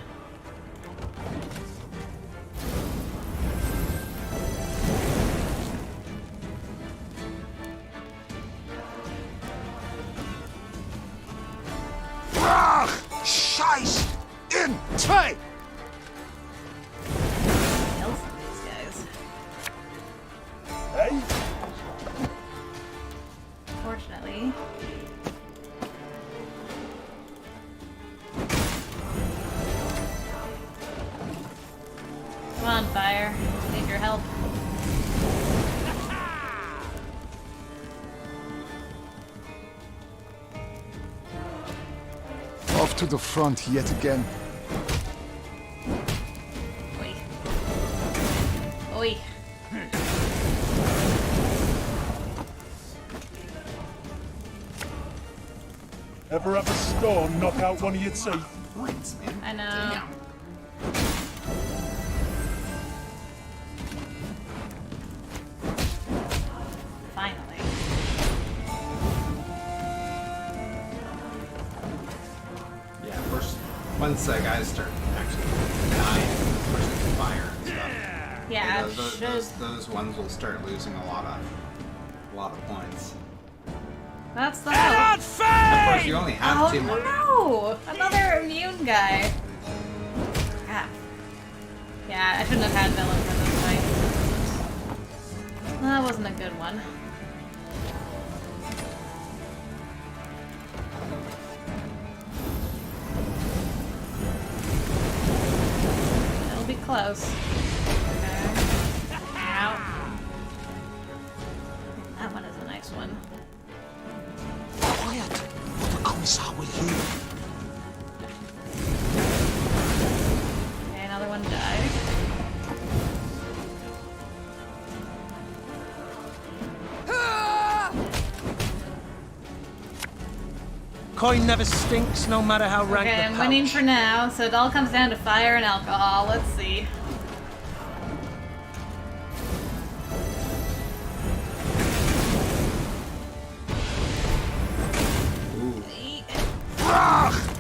Scheiß! In! Zwei! Kill some of these guys. Hey? Fortunately. Come on, fire. Need your help. Off to the front yet again. Oi. Oi. Ever have a storm knock out one of your teeth? Points, man. I know. Damn. Finally. Yeah, first, once guys start actually dying, pushing the fire and stuff, Yeah, those ones will start losing a lot of points. that's the hope. Of course, you only have 2 more. Oh no! Another immune guy. Crap. Yeah, I shouldn't have had villain for this fight. That wasn't a good one. It'll be close. Okay. Ow. That one is a nice one. Quiet! The Commissar will hear. Okay, another one died. Coin never stinks, no matter how rank Okay, the I'm winning pouch. for now, so it all comes down to fire and alcohol. Let's see.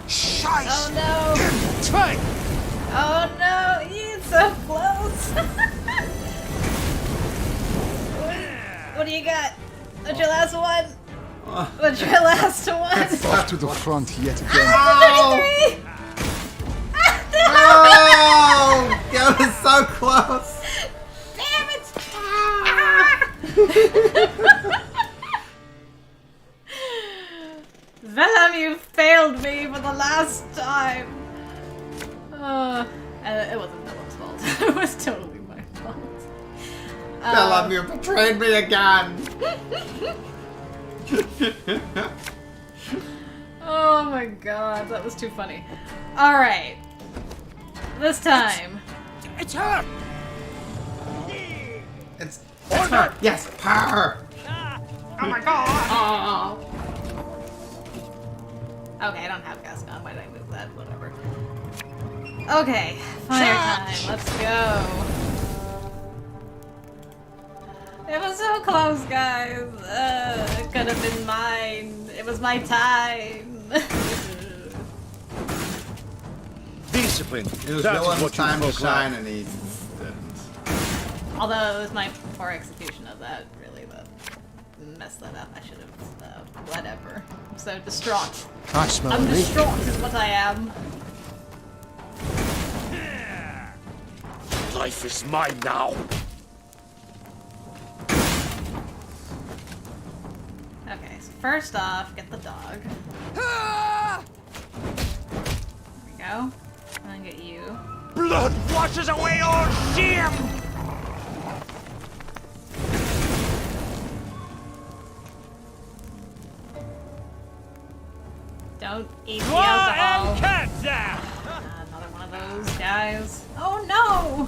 Scheiß! Oh no! Zwei! Oh no! It's so close! What do you got? What's your last one? What's your last one? Off to the front yet again. Oh! Oh! That was so close! Damn it! Venom, you failed me for the last time! It wasn't Venom's fault. It was totally my fault. Philip, you betrayed me again! Oh my god, that was too funny. Alright. This time. It's her! It's her! Yes, her! Oh my god! Oh. Okay, I don't have Gascon. Why did I move that? Whatever. Okay, fire time. Let's go. It was so close, guys. It could have been mine. It was my time. Discipline. It was That is Dylan's what you time to folk like. shine, and he didn't. Although it was my poor execution of that, really, that messed that up. I should have, whatever. I'm so distraught. I smell I'm a leak. distraught is what I am. Life is mine now. Okay, so first off, get the dog. There we go. And then get you. Blood washes away all shame. Don't eat the alcohol. Cancer. Another one of those guys. Oh no!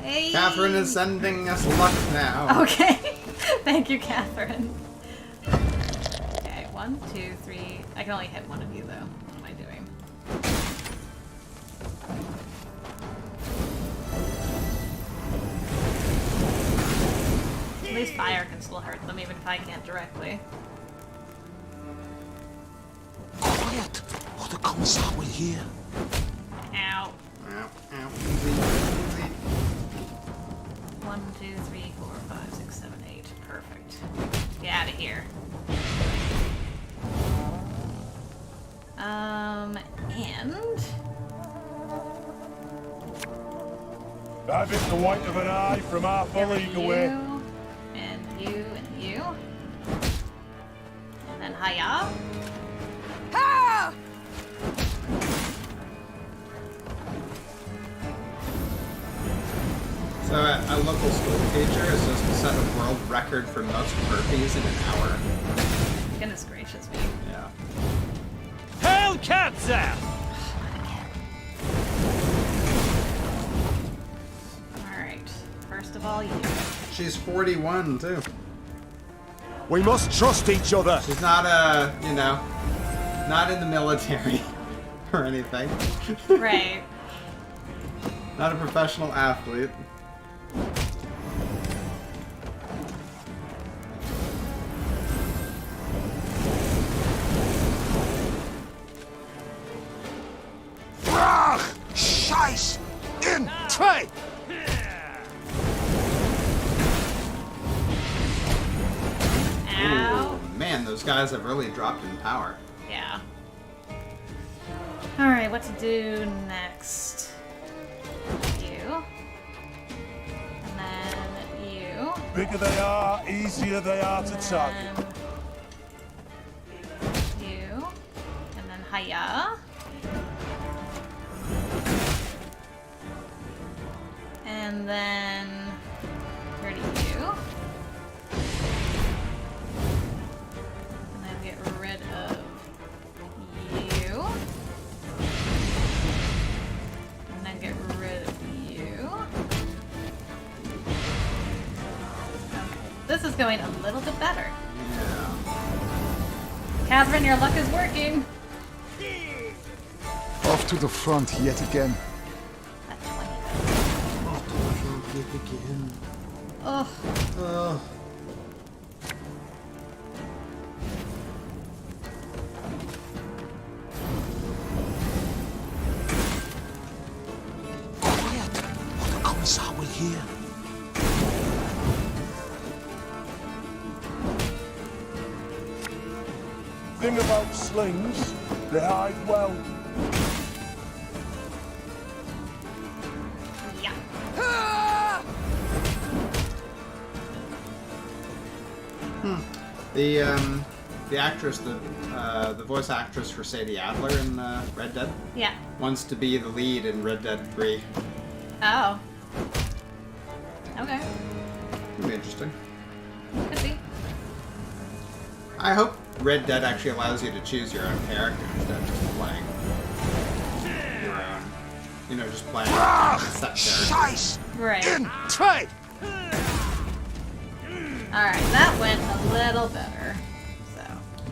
Hey! Catherine is sending us luck now. Okay. Thank you, Catherine. Okay, 1, 2, 3. I can only hit one of you though. What am I doing? At least fire can still hurt them even if I can't directly. Oh, the Commissar will hear. Ow. Ow, ow. Easy, easy. 1, 2, 3, 4, 5, 6, 7, 8. Perfect. Get out of here. And... I bit the white of an eye from half a league away. And you, and you. And then hiya. Ha! So a local school teacher is just to set a world record for most burpees in an hour. Goodness gracious me. Yeah. Hellcatzer! Alright. First of all, you. She's 41 too. We must trust each other. She's not you know, not in the military or anything. Right. Not a professional athlete. Scheiß! In! Try! Ow. Ooh, man, those guys have really dropped in power. Yeah. Alright, what to do next? You. And then you. Bigger they are, easier they are to target. You. And then hiya. And then here to you. And then get rid of you. And then get rid of you. Okay. This is going a little bit better. Catherine, your luck is working. Off to the front yet again. Ugh. Ugh. Quiet, or the Commissar will hear. Thing about slings, they hide well. The actress, the voice actress for Sadie Adler in Red Dead, Yeah. wants to be the lead in Red Dead 3. Oh. Okay. Could be interesting. Could be. I hope Red Dead actually allows you to choose your own character instead of just playing your own. You know, just playing set character. Scheiß! Right. In! Try! Alright, that went a little better. So.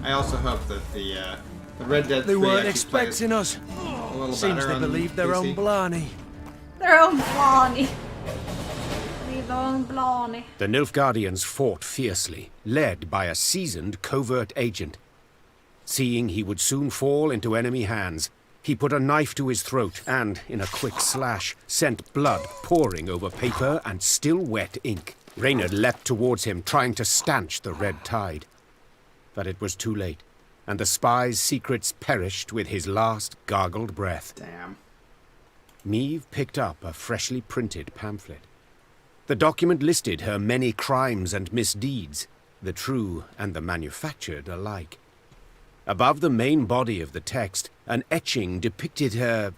I also hope that the Red Dead 3 They weren't actually expecting us. plays a little Seems better they on believe their PC. own blarney. Their own blarney. Leave their own blarney. The Nilfgaardians fought fiercely, led by a seasoned covert agent. Seeing he would soon fall into enemy hands, he put a knife to his throat and, in a quick slash, sent blood pouring over paper and still wet ink. Reynard leapt towards him, trying to stanch the red tide. But it was too late, and the spy's secrets perished with his last gargled breath. Damn. Meve picked up a freshly printed pamphlet. The document listed her many crimes and misdeeds, the true and the manufactured alike. Above the main body of the text, an etching depicted her,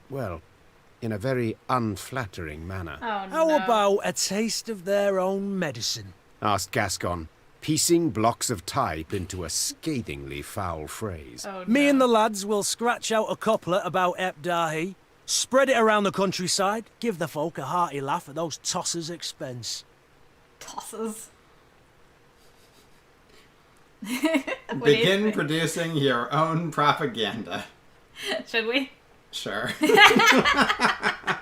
well, in a very unflattering manner. Oh, How no. about a taste of their own medicine? Asked Gascon, piecing blocks of type into a scathingly foul phrase. Oh, Me no. and the lads will scratch out a couplet about Ep Dahi, spread it around the countryside, give the folk a hearty laugh at those tossers' expense. Tosses. Begin producing your own propaganda. Should we? Sure. I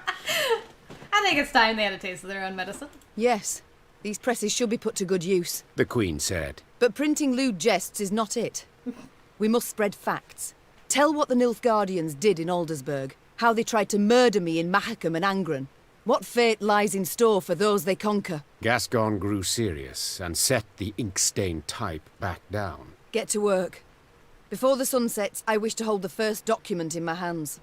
think it's time they had a taste of their own medicine. Yes, these presses should be put to good use. The Queen said. But printing lewd jests is not it. We must spread facts. Tell what the Nilfgaardians did in Aldersburg, how they tried to murder me in Mahakam and Angren. What fate lies in store for those they conquer? Gascon grew serious and set the ink-stained type back down. Get to work. Before the sun sets, I wish to hold the first document in my hands.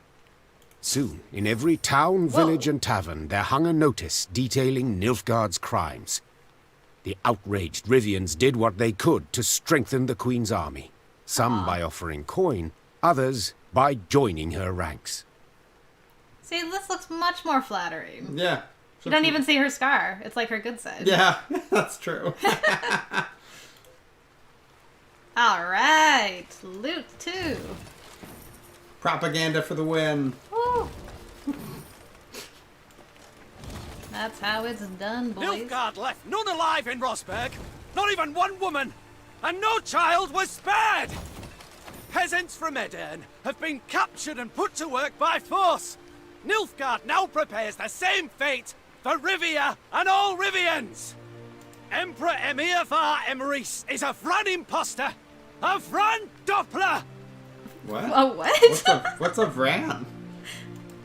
Soon, in every town, village, and tavern, there hung a notice detailing Nilfgaard's crimes. The outraged Rivians did what they could to strengthen the Queen's army. Some by offering coin, others by joining her ranks. See, this looks much more flattering. Yeah. You don't even see her scar. It's like her good side. Yeah, that's true. Alright, loot 2. Propaganda for the win. Woo. That's how it's done, boys. Nilfgaard left none alive in Rosberg, not even one woman, and no child was spared! Peasants from Edern have been captured and put to work by force. Nilfgaard now prepares the same fate for Rivia and all Rivians. Emperor Emir var Emrys is a Vran imposter, a Vran Doppler. What? A what? What's a Vran?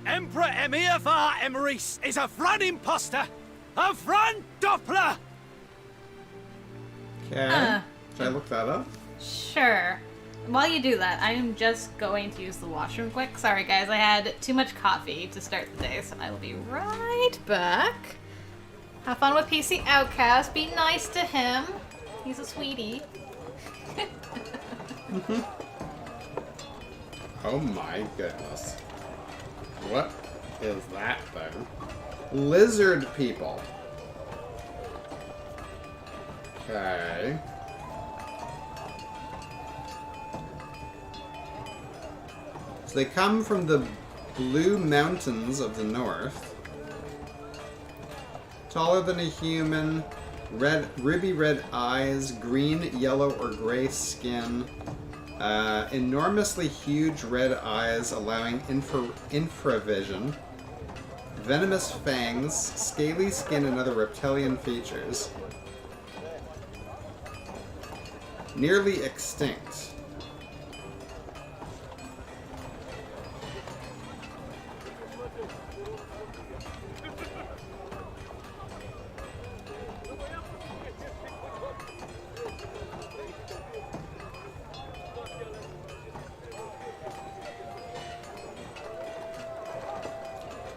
Emperor Emir var Emrys is a Vran imposter, a Vran Doppler. Okay. Should I look that up? Sure. While you do that, I'm just going to use the washroom quick. Sorry guys, I had too much coffee to start the day, so I will be right back. Have fun with PCOUTCAST. Be nice to him. He's a sweetie. Oh my goodness. What is that thing? Lizard people. Okay. So they come from the blue mountains of the north. Taller than a human, ruby red eyes, green, yellow, or gray skin, enormously huge red eyes allowing infravision, venomous fangs, scaly skin, and other reptilian features. Nearly extinct.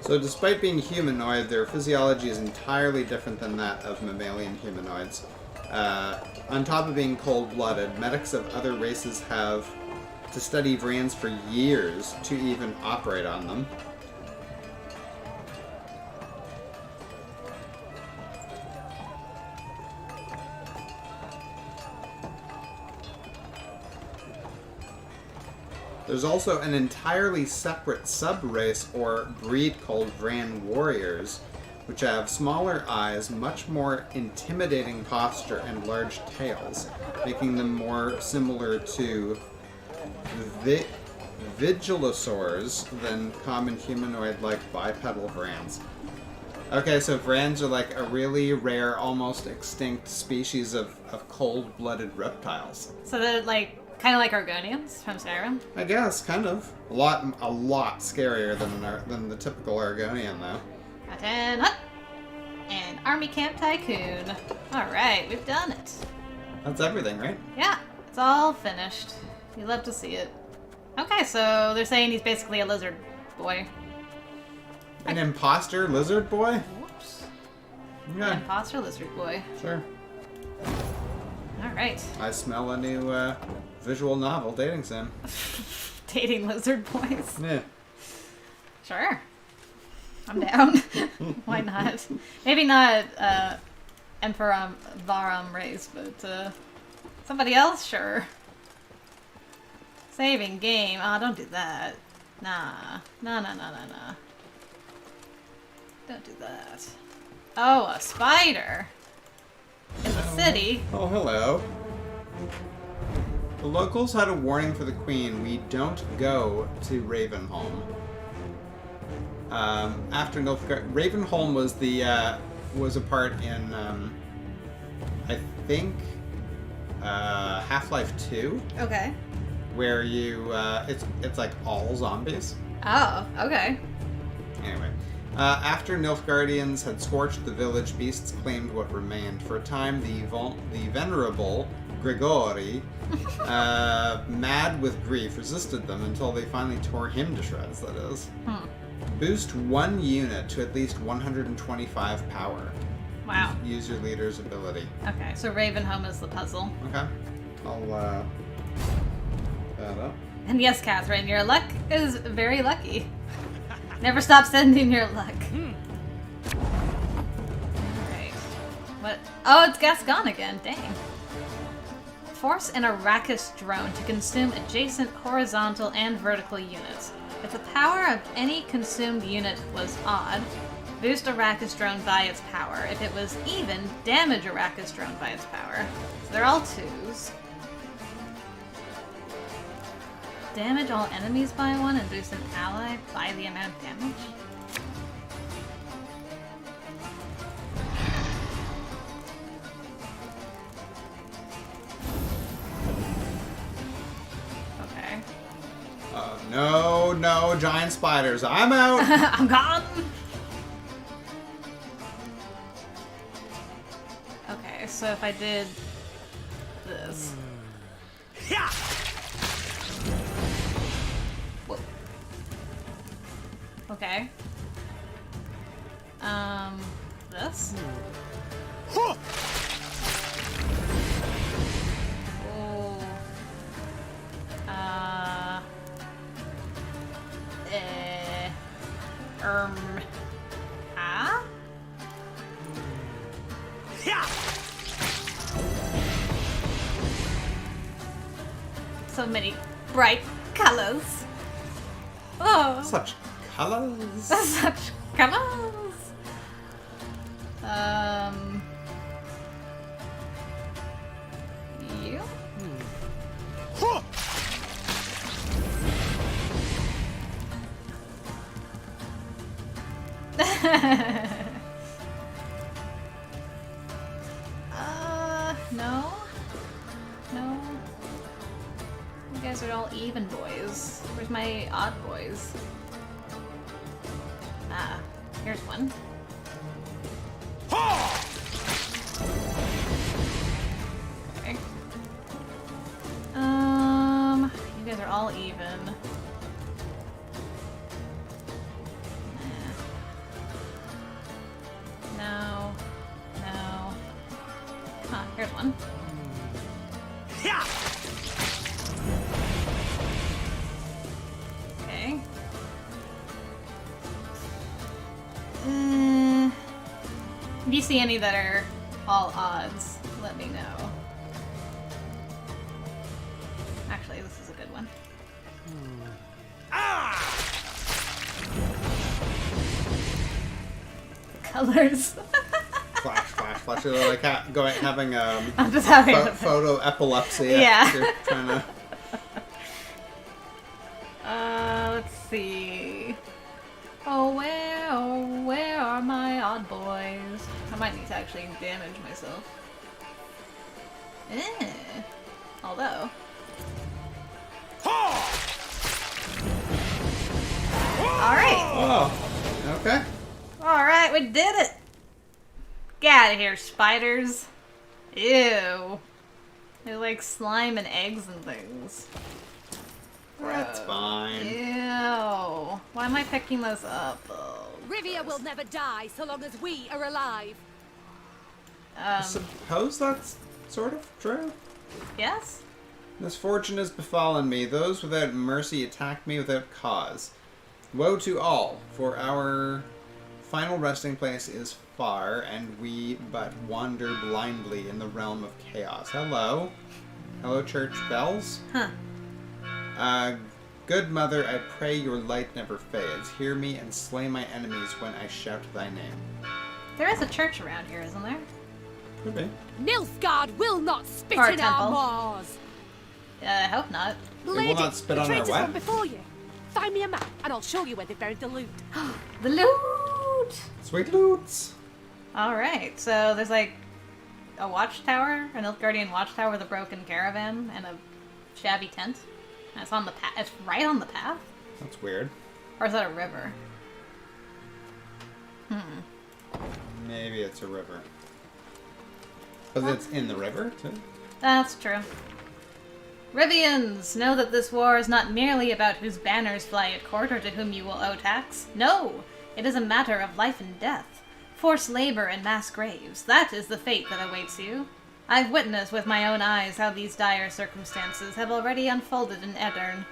So despite being humanoid, their physiology is entirely different than that of mammalian humanoids. On top of being cold-blooded, medics of other races have to study Vrans for years to even operate on them. There's also an entirely separate sub-race or breed called Vran warriors, which have smaller eyes, much more intimidating posture, and large tails, making them more similar to vigilosaurs than common humanoid-like bipedal Vrans. Okay, so Vrans are like a really rare, almost extinct species of cold-blooded reptiles. So they're like kind of like Argonians from Skyrim? I guess, kind of. A lot scarier than the typical Argonian, though. Cotton Hut! And Army Camp Tycoon. Alright, we've done it. That's everything, right? Yeah, it's all finished. You love to see it. Okay, so they're saying he's basically a lizard boy. An imposter lizard boy? Whoops. Yeah. An imposter lizard boy. Sure. Alright. I smell a new visual novel dating sim. Dating lizard boys. Yeah. Sure. I'm down. Why not? Maybe not Emperor Varam race, but somebody else? Sure. Saving game. Oh, don't do that. Nah. Nah. Don't do that. Oh, a spider. In the city. Oh, hello. The locals had a warning for the Queen. We don't go to Ravenholm. After Nilfgaard, Ravenholm was a part in I think Half-Life 2. Okay. where you it's like all zombies. Oh, okay. Anyway, after Nilfgaardians had scorched the village, beasts claimed what remained. For a time, the venerable Grigori, mad with grief, resisted them until they finally tore him to shreds, that is. Boost 1 unit to at least 125 power. Wow. Use your leader's ability. Okay, so Ravenholm is the puzzle. Okay. I'll, that up. And yes, Catherine, your luck is very lucky. Never stop sending your luck. Alright. What? Oh, it's Gascon again. Dang. Force an Arrakis drone to consume adjacent horizontal and vertical units. If the power of any consumed unit was odd, boost Arrakis drone by its power. If it was even, damage Arrakis drone by its power. So they're all 2s. Damage all enemies by 1 and boost an ally by the amount of damage. Okay. No, giant spiders. I'm out! I'm gone! Okay, so if I did this. Whoa. Okay. This? Oh. Ah? So many bright colors. Oh. Such colors. Such colors. You? No. No. You guys are all even boys. Where's my odd boys? Ah, here's one. Okay. You guys are all even. No. No. Huh, here's one. Okay. If you see any that are all odds, let me know. Actually, this is a good one. Colors. Flash. You're like having I'm just having photo epilepsy. Yeah. You're trying to. Let's see. Oh, where are my odd boys? I might need to actually damage myself. Although. Alright. Oh. Okay. Alright, we did it! Get out of here, spiders. Ew. They're like slime and eggs and things. That's Gross. fine. Ew. Why am I picking those up? Oh, Rivia will never die so long as we are alive. I suppose that's sort of true. Yes? Misfortune has befallen me. Those without mercy attack me without cause. Woe to all, for our final resting place is far, and we but wander blindly in the realm of chaos. Hello. Hello, church bells. Huh. Good mother, I pray your light never fades. Hear me and slay my enemies when I shout thy name. There is a church around here, isn't there? Could be. Nilfgaard will not spit Or a in our temple. maws. I hope not. They will Lady, not spit the on our traitors what? went before you. Find me a map, and I'll show you where they buried the loot. The loot! Sweet loots. Alright, so there's like a watchtower, an Nilfgaardian watchtower with a broken caravan and a shabby tent. It's on the path. It's right on the path? That's weird. Or is that a river? Maybe it's a river. But it's in the river, too? That's true. Rivians, know that this war is not merely about whose banners fly at court or to whom you will owe tax. No! It is a matter of life and death. Forced labor and mass graves. That is the fate that awaits you. I've witnessed with my own eyes how these dire circumstances have already unfolded in Edirn.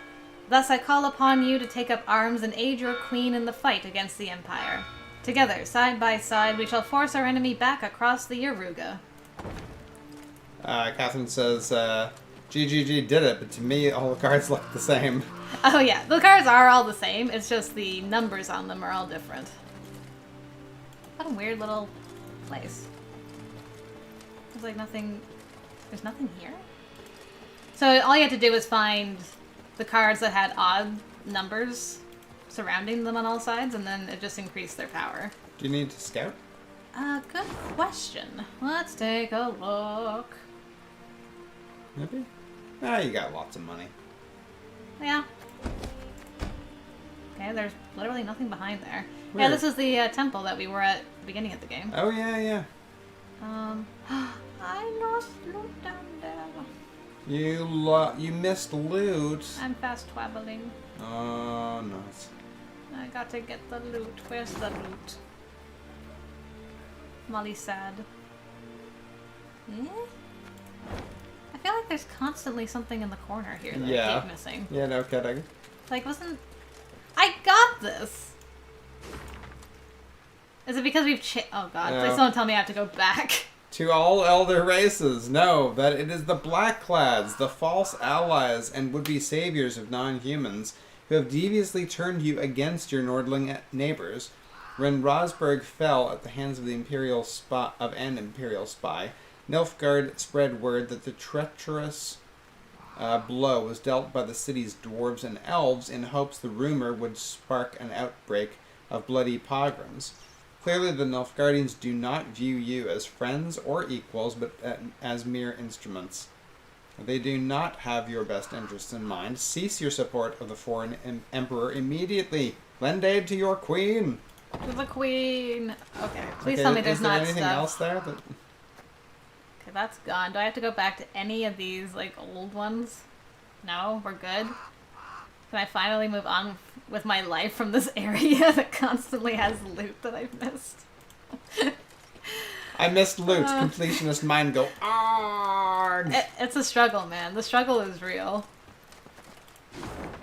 Thus I call upon you to take up arms and aid your queen in the fight against the Empire. Together, side by side, we shall force our enemy back across the Yaruga. Catherine says, GGG did it, but to me all the cards look the same. Oh yeah, the cards are all the same, it's just the numbers on them are all different. What a weird little place. There's like nothing... There's nothing here? So all you had to do was find the cards that had odd numbers surrounding them on all sides, and then it just increased their power. Do you need to scout? Good question. Let's take a look. Maybe? Ah, you got lots of money. Yeah. Okay, there's literally nothing behind there. Weird. Yeah, this is the temple that we were at the beginning of the game. Oh, yeah, yeah. I lost loot down there. You missed loot. I'm fast traveling. Oh, nice. I got to get the loot. Where's the loot? Molly's sad. Eh? I feel like there's constantly something in the corner here that I keep missing. Yeah, no kidding. Like, wasn't... I got this! Is it because we've oh god, No. please don't tell me I have to go back. To all elder races, know that it is the Blackclads, the false allies and would-be saviors of non-humans, who have deviously turned you against your Nordling neighbors. When Rosberg fell at the hands of the Imperial spy, Nilfgaard spread word that the treacherous blow was dealt by the city's dwarves and elves in hopes the rumor would spark an outbreak of bloody pogroms. Clearly, the Nilfgaardians do not view you as friends or equals, but as mere instruments. They do not have your best interests in mind. Cease your support of the foreign emperor immediately. Lend aid to your queen. To the queen. Okay, please tell me there's not anything stuff. else there? That... Okay, that's gone. Do I have to go back to any of these, like, old ones? No? We're good? Can I finally move on with my life from this area that constantly has loot that I've missed? I missed loot. Completionist mind go, argh! It's a struggle, man. The struggle is real.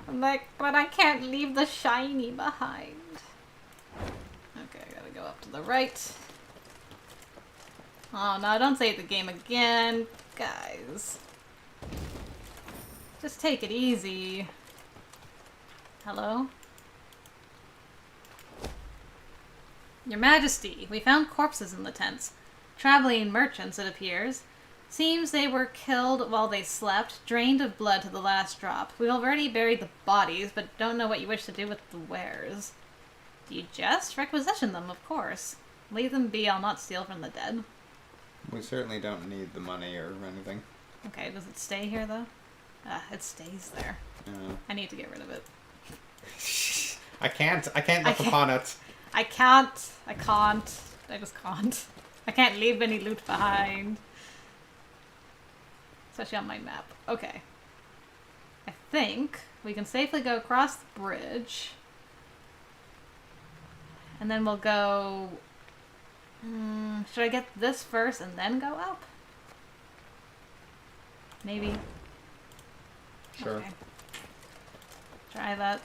I'm like, but I can't leave the shiny behind. Okay, I gotta go up to the right. Oh no, don't save the game again. Guys. Just take it easy. Hello? Your Majesty, we found corpses in the tents. Traveling merchants, it appears. Seems they were killed while they slept, drained of blood to the last drop. We've already buried the bodies, but don't know what you wish to do with the wares. Do you jest? Requisition them, of course. Leave them be, I'll not steal from the dead. We certainly don't need the money or anything. Okay, does it stay here, though? It stays there. I need to get rid of it. I can't look upon it. I just can't. I can't leave any loot behind. Especially on my map. Okay. I think we can safely go across the bridge. And then we'll go... should I get this first and then go up? Maybe. Sure. Okay. Try that.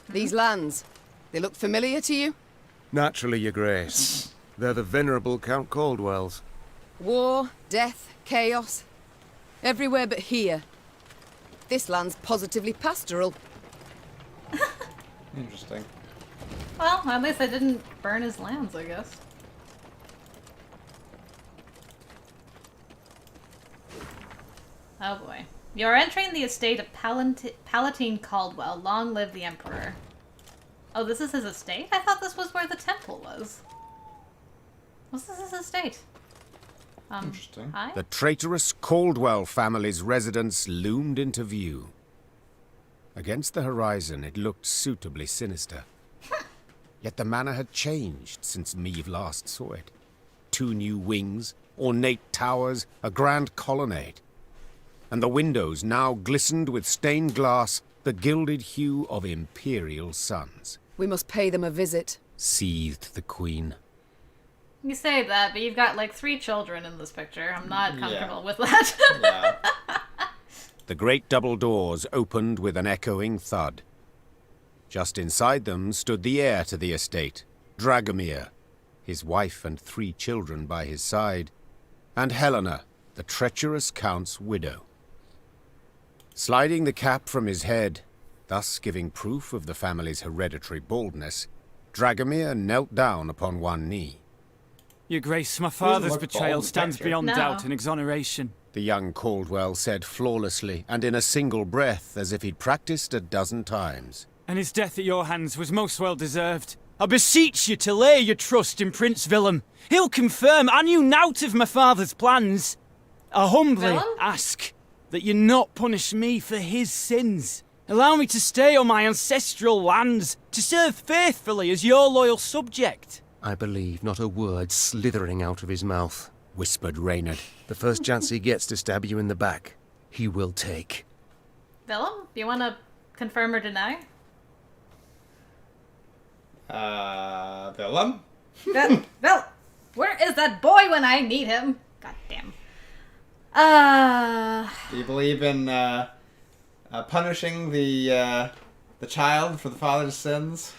These lands, they look familiar to you? Naturally, Your Grace. They're the venerable Count Caldwell's. War, death, chaos. Everywhere but here. This land's positively pastoral. Interesting. Well, at least I didn't burn his lands, I guess. Oh boy. You're entering the estate of Palatine Caldwell. Long live the Emperor. Oh, this is his estate? I thought this was where the temple was. What's this his estate? Interesting. Hi? The traitorous Caldwell family's residence loomed into view. Against the horizon, it looked suitably sinister. Yet the manor had changed since Meve last saw it. 2 new wings, ornate towers, a grand colonnade. And the windows now glistened with stained glass, the gilded hue of imperial suns. We must pay them a visit, Seethed the queen. You say that, but you've got like 3 children in this picture. I'm not comfortable with that. Yeah. The great double doors opened with an echoing thud. Just inside them stood the heir to the estate, Dragomir, his wife and 3 children by his side, and Helena, the treacherous count's widow. Sliding the cap from his head, thus giving proof of the family's hereditary baldness, Dragomir knelt down upon one knee. Your Grace, my father's look betrayal bald, stands picture. beyond No. doubt and exoneration. The young Caldwell said flawlessly, and in a single breath, as if he'd practiced a dozen times. And his death at your hands was most well deserved. I beseech you to lay your trust in Prince Willem. He'll confirm I knew naught of my father's plans. I humbly Willem? ask that you not punish me for his sins. Allow me to stay on my ancestral lands, to serve faithfully as your loyal subject. I believe not a word slithering out of his mouth, Whispered Reynard. The first chance he gets to stab you in the back, he will take. Willem, do you want to confirm or deny? Willem? Well, where is that boy when I need him? God damn. Do you believe in punishing the child for the father's sins?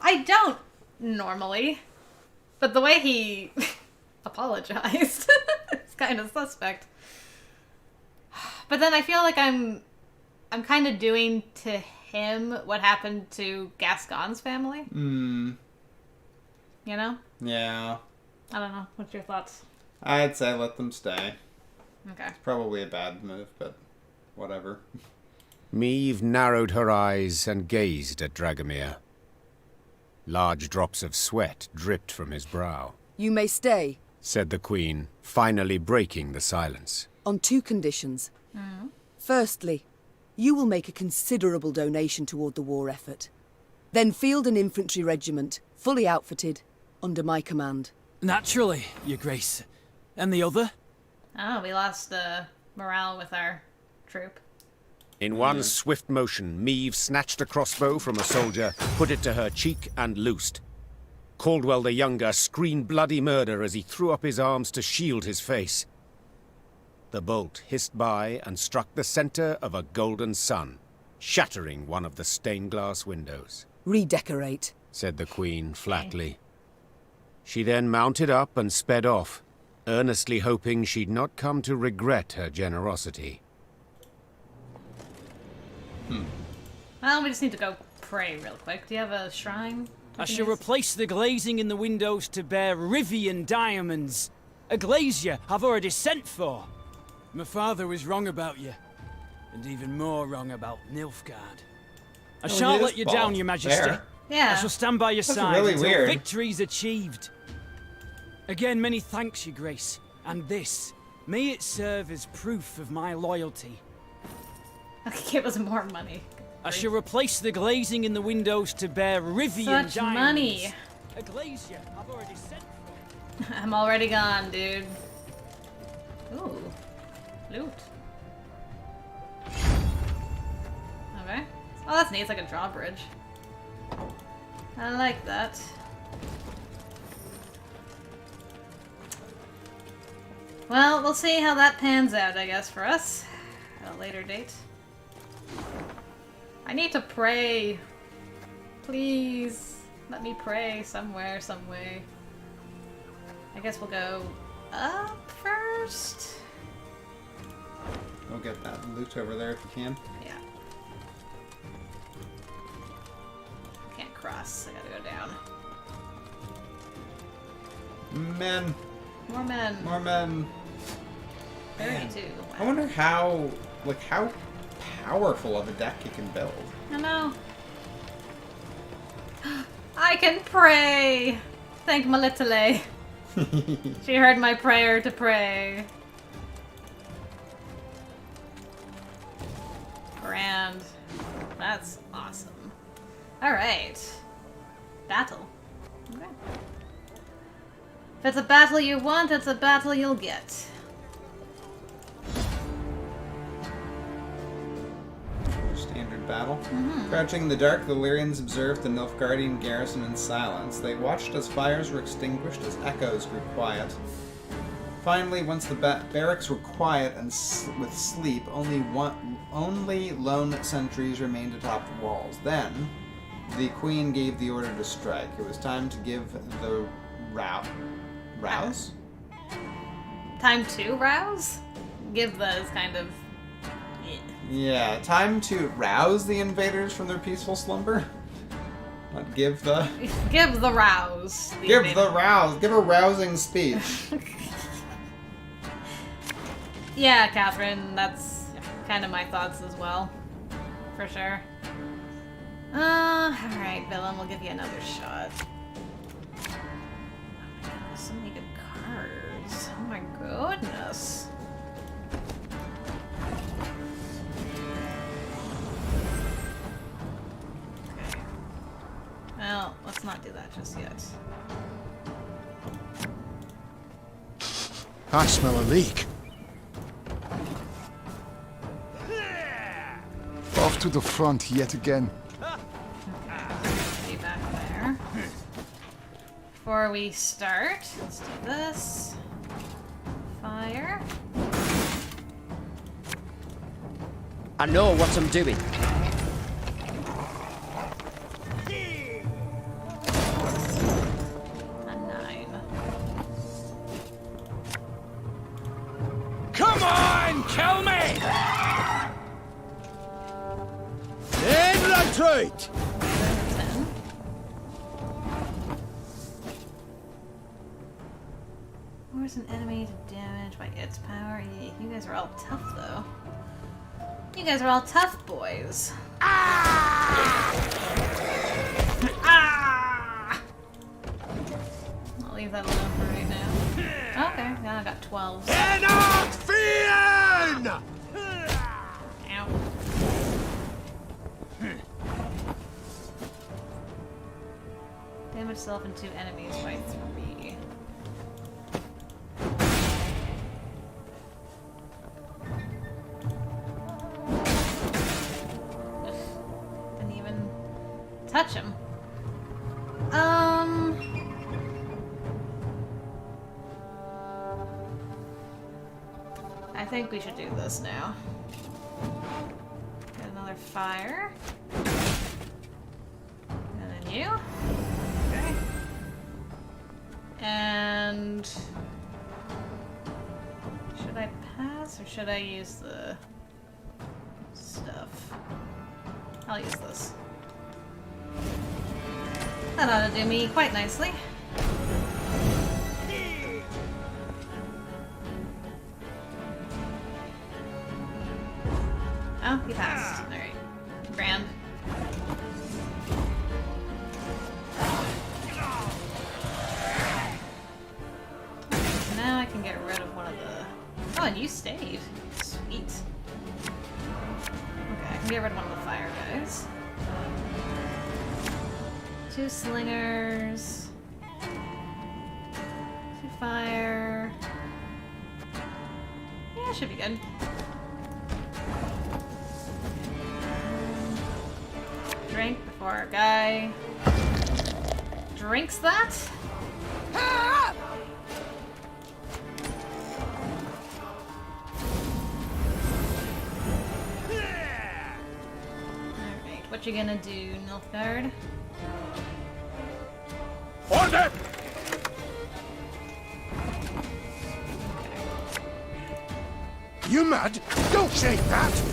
I don't normally, but the way he apologized is kind of suspect. But then I feel like I'm kind of doing to him what happened to Gascon's family. Hmm. You know? Yeah. I don't know. What's your thoughts? I'd say let them stay. Okay. It's probably a bad move, but whatever. Meve narrowed her eyes and gazed at Dragomir. Large drops of sweat dripped from his brow. You may stay, Said the queen, finally breaking the silence. on 2 conditions. Firstly, you will make a considerable donation toward the war effort. Then field an infantry regiment, fully outfitted, under my command. Naturally, Your Grace. And the other? Oh, we lost morale with our troop. In one swift motion, Meve snatched a crossbow from a soldier, put it to her cheek, and loosed. Caldwell the Younger screamed bloody murder as he threw up his arms to shield his face. The bolt hissed by and struck the center of a golden sun, shattering one of the stained glass windows. Redecorate. Said the queen flatly. She then mounted up and sped off, earnestly hoping she'd not come to regret her generosity. Well, we just need to go pray real quick. Do you have a shrine? I shall replace the glazing in the windows to bear Rivian diamonds. A glazier I've already sent for. My father was wrong about you, and even more wrong about Nilfgaard. I shan't let you down, Your Majesty. There. Yeah. I shall stand by your That's side really until weird. victory's achieved. Again, many thanks, Your Grace. And this, may it serve as proof of my loyalty. Okay, give us more money. I shall replace the glazing in the windows to bear Rivian Such diamonds. money. A glazier I've already sent for. I'm already gone, dude. Ooh. Loot. Okay. Oh, that's neat. It's like a drawbridge. I like that. Well, we'll see how that pans out, I guess, for us. At a later date. I need to pray. Please. Let me pray somewhere, some way. I guess we'll go up first. Go get that loot over there if you can. Yeah. Can't cross. I gotta go down. Men. More men. More men. 32. I wonder how powerful of a deck you can build. I know. I can pray. Thank Malitale. She heard my prayer to pray. Grand. That's awesome. Alright. Battle. Okay. If it's a battle you want, it's a battle you'll get. Standard battle. Crouching in the dark, the Lyrians observed the Nilfgaardian garrison in silence. They watched as fires were extinguished, as echoes grew quiet. Finally, once the barracks were quiet and with sleep, only lone sentries remained atop the walls. Then, the queen gave the order to strike. It was time to give the rouse? Time to rouse? Give those kind of... Yeah, time to rouse the invaders from their peaceful slumber. Not give the... Give the rouse. Give the rouse. Give a rousing speech. Yeah, Catherine, that's kind of my thoughts as well. For sure. Alright, Willem, we'll give you another shot. Oh my goodness, so many good cards. Oh my goodness. Okay. Well, let's not do that just yet. I smell a leak. Off to the front yet again. Be back there. Before we start, let's do this. Fire. I know what I'm doing. A 9. Come on, kill me! Infiltrate! 10. Force an enemy to damage by its power. Yeah, you guys are all tough, though. You guys are all tough boys. Ah! Ah! I'll leave that alone for right now. Okay, now I got 12. Fiend! Ow. Damage self and 2 enemies by 3. Didn't even touch him. I think we should do this now. Get another fire. And then you. Okay. And should I pass or should I use the stuff? I'll use this. That ought to do me quite nicely. Oh, he passed. Alright. Grand. So now I can get rid of one of the... Oh, and you stayed. Sweet. Okay, I can get rid of one of the fire guys. 2 slingers. 2 fire. Yeah, should be good. Drink before our guy drinks that. Alright, what you gonna do, Nilfgaard? Order! You mad? Don't say that!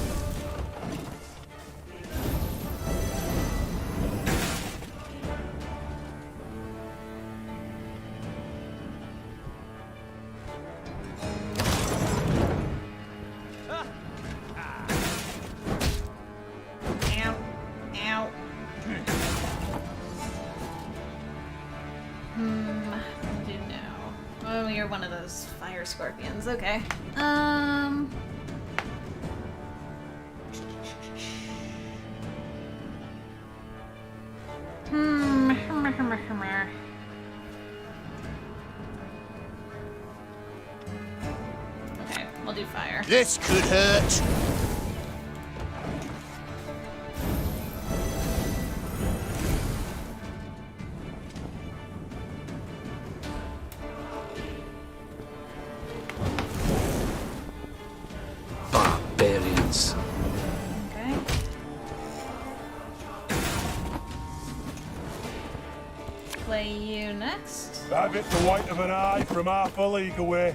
scorpions. Okay. Okay, we'll do fire. This could hurt. Barbarians. Okay. Play you next. Have it the white of an eye from half a league away.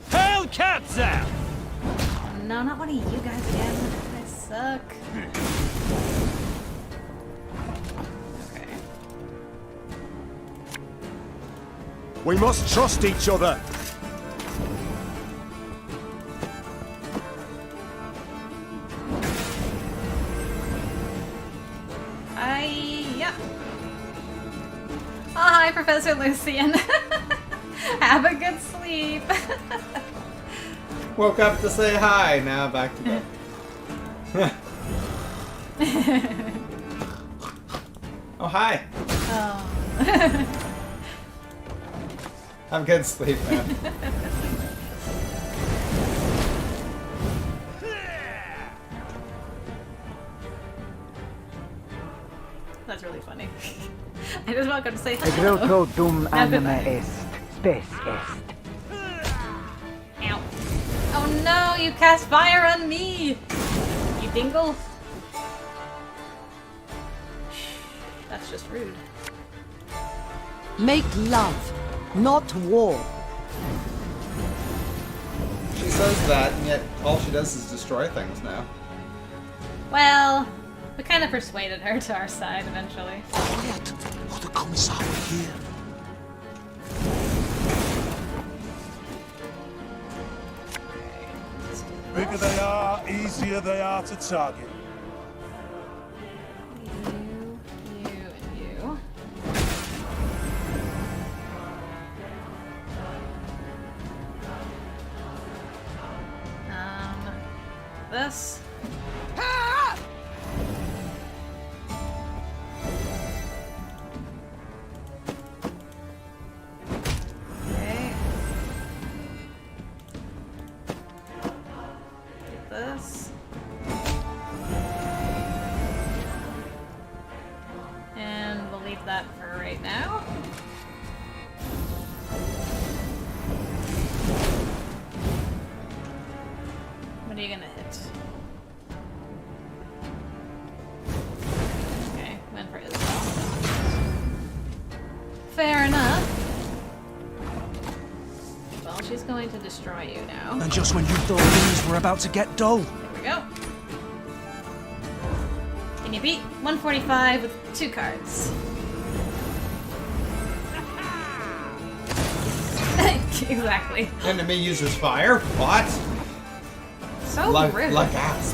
Hail Katza! No, not one of you guys again. I suck. Okay. We must trust each other. Yep. Oh, hi, Professor Lucian. Have a good sleep. Woke up to say hi, now back to bed. Oh, hi. Oh. Have a good sleep, man. That's really funny. I just woke up to say The hello. grotto dum Now anima goodbye. est, spes est. Ow. Oh no, you cast fire on me! You dingle. That's just rude. Make love, not war. She says that, and yet all she does is destroy things now. Well, we kind of persuaded her to our side eventually. Quiet, or the commissar will hear. Bigger they are, easier they are to target. You, and you. This. Okay. Get this. And we'll leave that for right now. What are you gonna hit? Okay, went for Isabel. Fair enough. Well, she's going to destroy you now. And just when you thought things were about to get dull. There we go. Can you beat 145 with 2 cards? Exactly. Enemy uses fire? What? So rude. Like ass.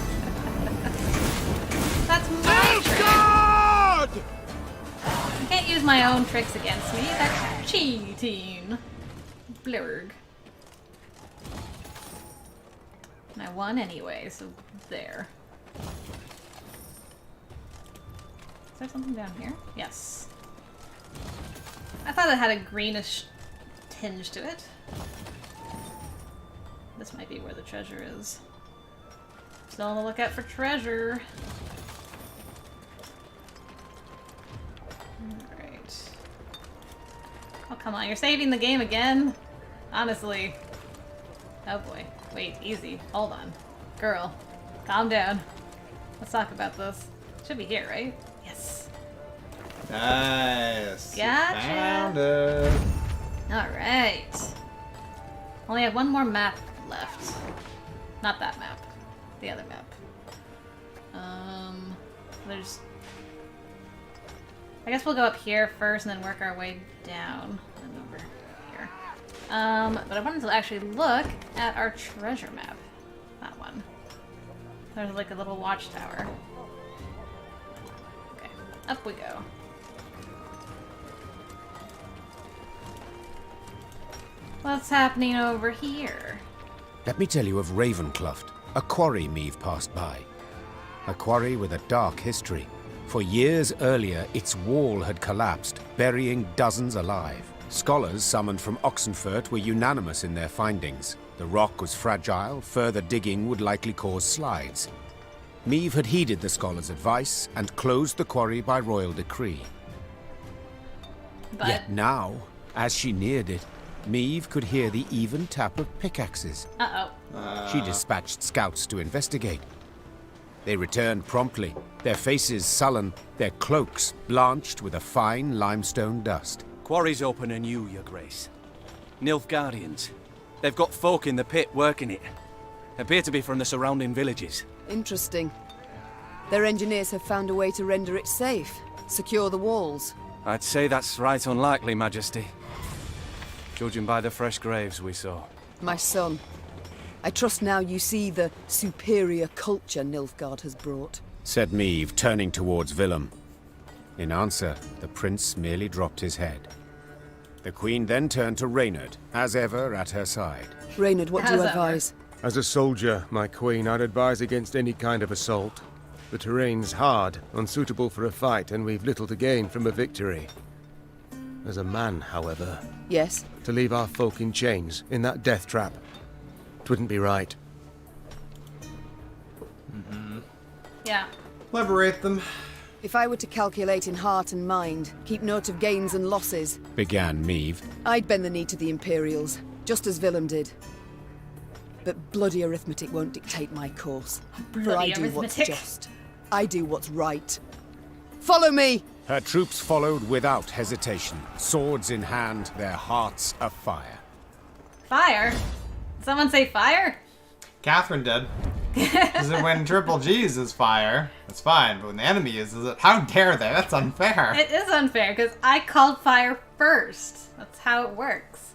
That's my trick. God! You can't use my own tricks against me. That's cheating. Blurg. And I won anyway, so there. Is there something down here? Yes. I thought it had a greenish tinge to it. This might be where the treasure is. Still on the lookout for treasure. Alright. Oh, come on. You're saving the game again? Honestly. Oh boy. Wait, easy. Hold on. Girl. Calm down. Let's talk about this. Should be here, right? Yes. Nice. Gotcha. Found it. Alright. Only have one more map left. Not that map. The other map. There's... I guess we'll go up here first and then work our way down and over here. But I wanted to actually look at our treasure map. That one. There's like a little watchtower. Okay, up we go. What's happening over here? Let me tell you of Ravencloft, a quarry Meve passed by. A quarry with a dark history. For years earlier, its wall had collapsed, burying dozens alive. Scholars summoned from Oxenfurt were unanimous in their findings. The rock was fragile, further digging would likely cause slides. Meve had heeded the scholars' advice and closed the quarry by royal decree. Yet now, as she neared it, Meve could hear the even tap of pickaxes. She dispatched scouts to investigate. They returned promptly, their faces sullen, their cloaks blanched with a fine limestone dust. Quarry's open anew, Your Grace. Nilfgaardians. They've got folk in the pit working it. Appear to be from the surrounding villages. Interesting. Their engineers have found a way to render it safe. Secure the walls. I'd say that's right unlikely, Majesty. Judging by the fresh graves we saw. My son, I trust now you see the superior culture Nilfgaard has brought. Said Meve, turning towards Willem. In answer, the prince merely dropped his head. The queen then turned to Reynard, as ever at her side. Reynard, what do you advise? As a soldier, my queen, I'd advise against any kind of assault. The terrain's hard, unsuitable for a fight, and we've little to gain from a victory. As a man, however... Yes? To leave our folk in chains, in that death trap. Twouldn't be right. Yeah. Liberate them. If I were to calculate in heart and mind, keep note of gains and losses... Began Meve. I'd bend the knee to the Imperials, just as Willem did. But bloody arithmetic won't dictate my course. For I do what's just. I do what's right. Follow me! Her troops followed without hesitation, swords in hand, their hearts afire. Fire? Someone say fire? Catherine did. Because when Triple G's is fire, it's fine. But when the enemy is it? How dare they? That's unfair. It is unfair, because I called fire first. That's how it works.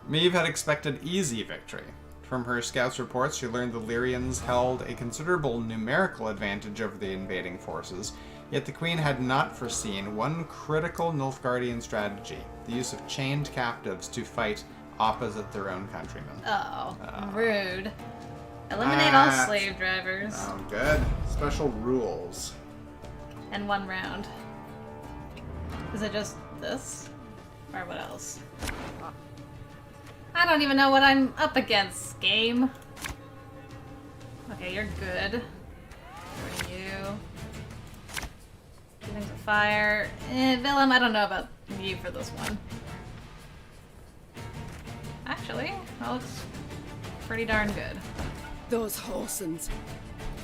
Meve had expected easy victory. From her scouts' reports, she learned the Lyrians held a considerable numerical advantage over the invading forces, yet the Queen had not foreseen one critical Nilfgaardian strategy, the use of chained captives to fight opposite their own countrymen. Oh, rude. Eliminate all slave drivers. Oh, good. Special rules. And 1 round. Is it just this? Or what else? I don't even know what I'm up against, game. Okay, you're good. Who are you? Things of fire. Willem, I don't know about you for this one. Actually, that looks pretty darn good. Those Horsens.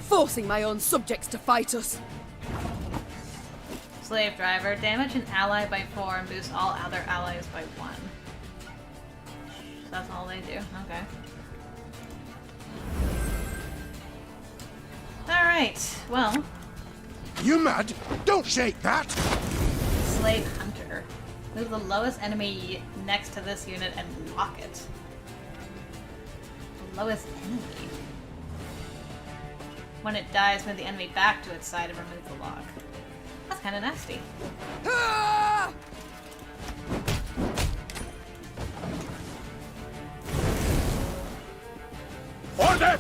Forcing my own subjects to fight us. Slave driver. Damage an ally by 4 and boost all other allies by 1. So that's all they do. Okay. Alright, well. You mad? Don't shake that! Slave hunter. Move the lowest enemy next to this unit and lock it. The lowest enemy. When it dies, move the enemy back to its side and remove the lock. That's kind of nasty. Ah! Order!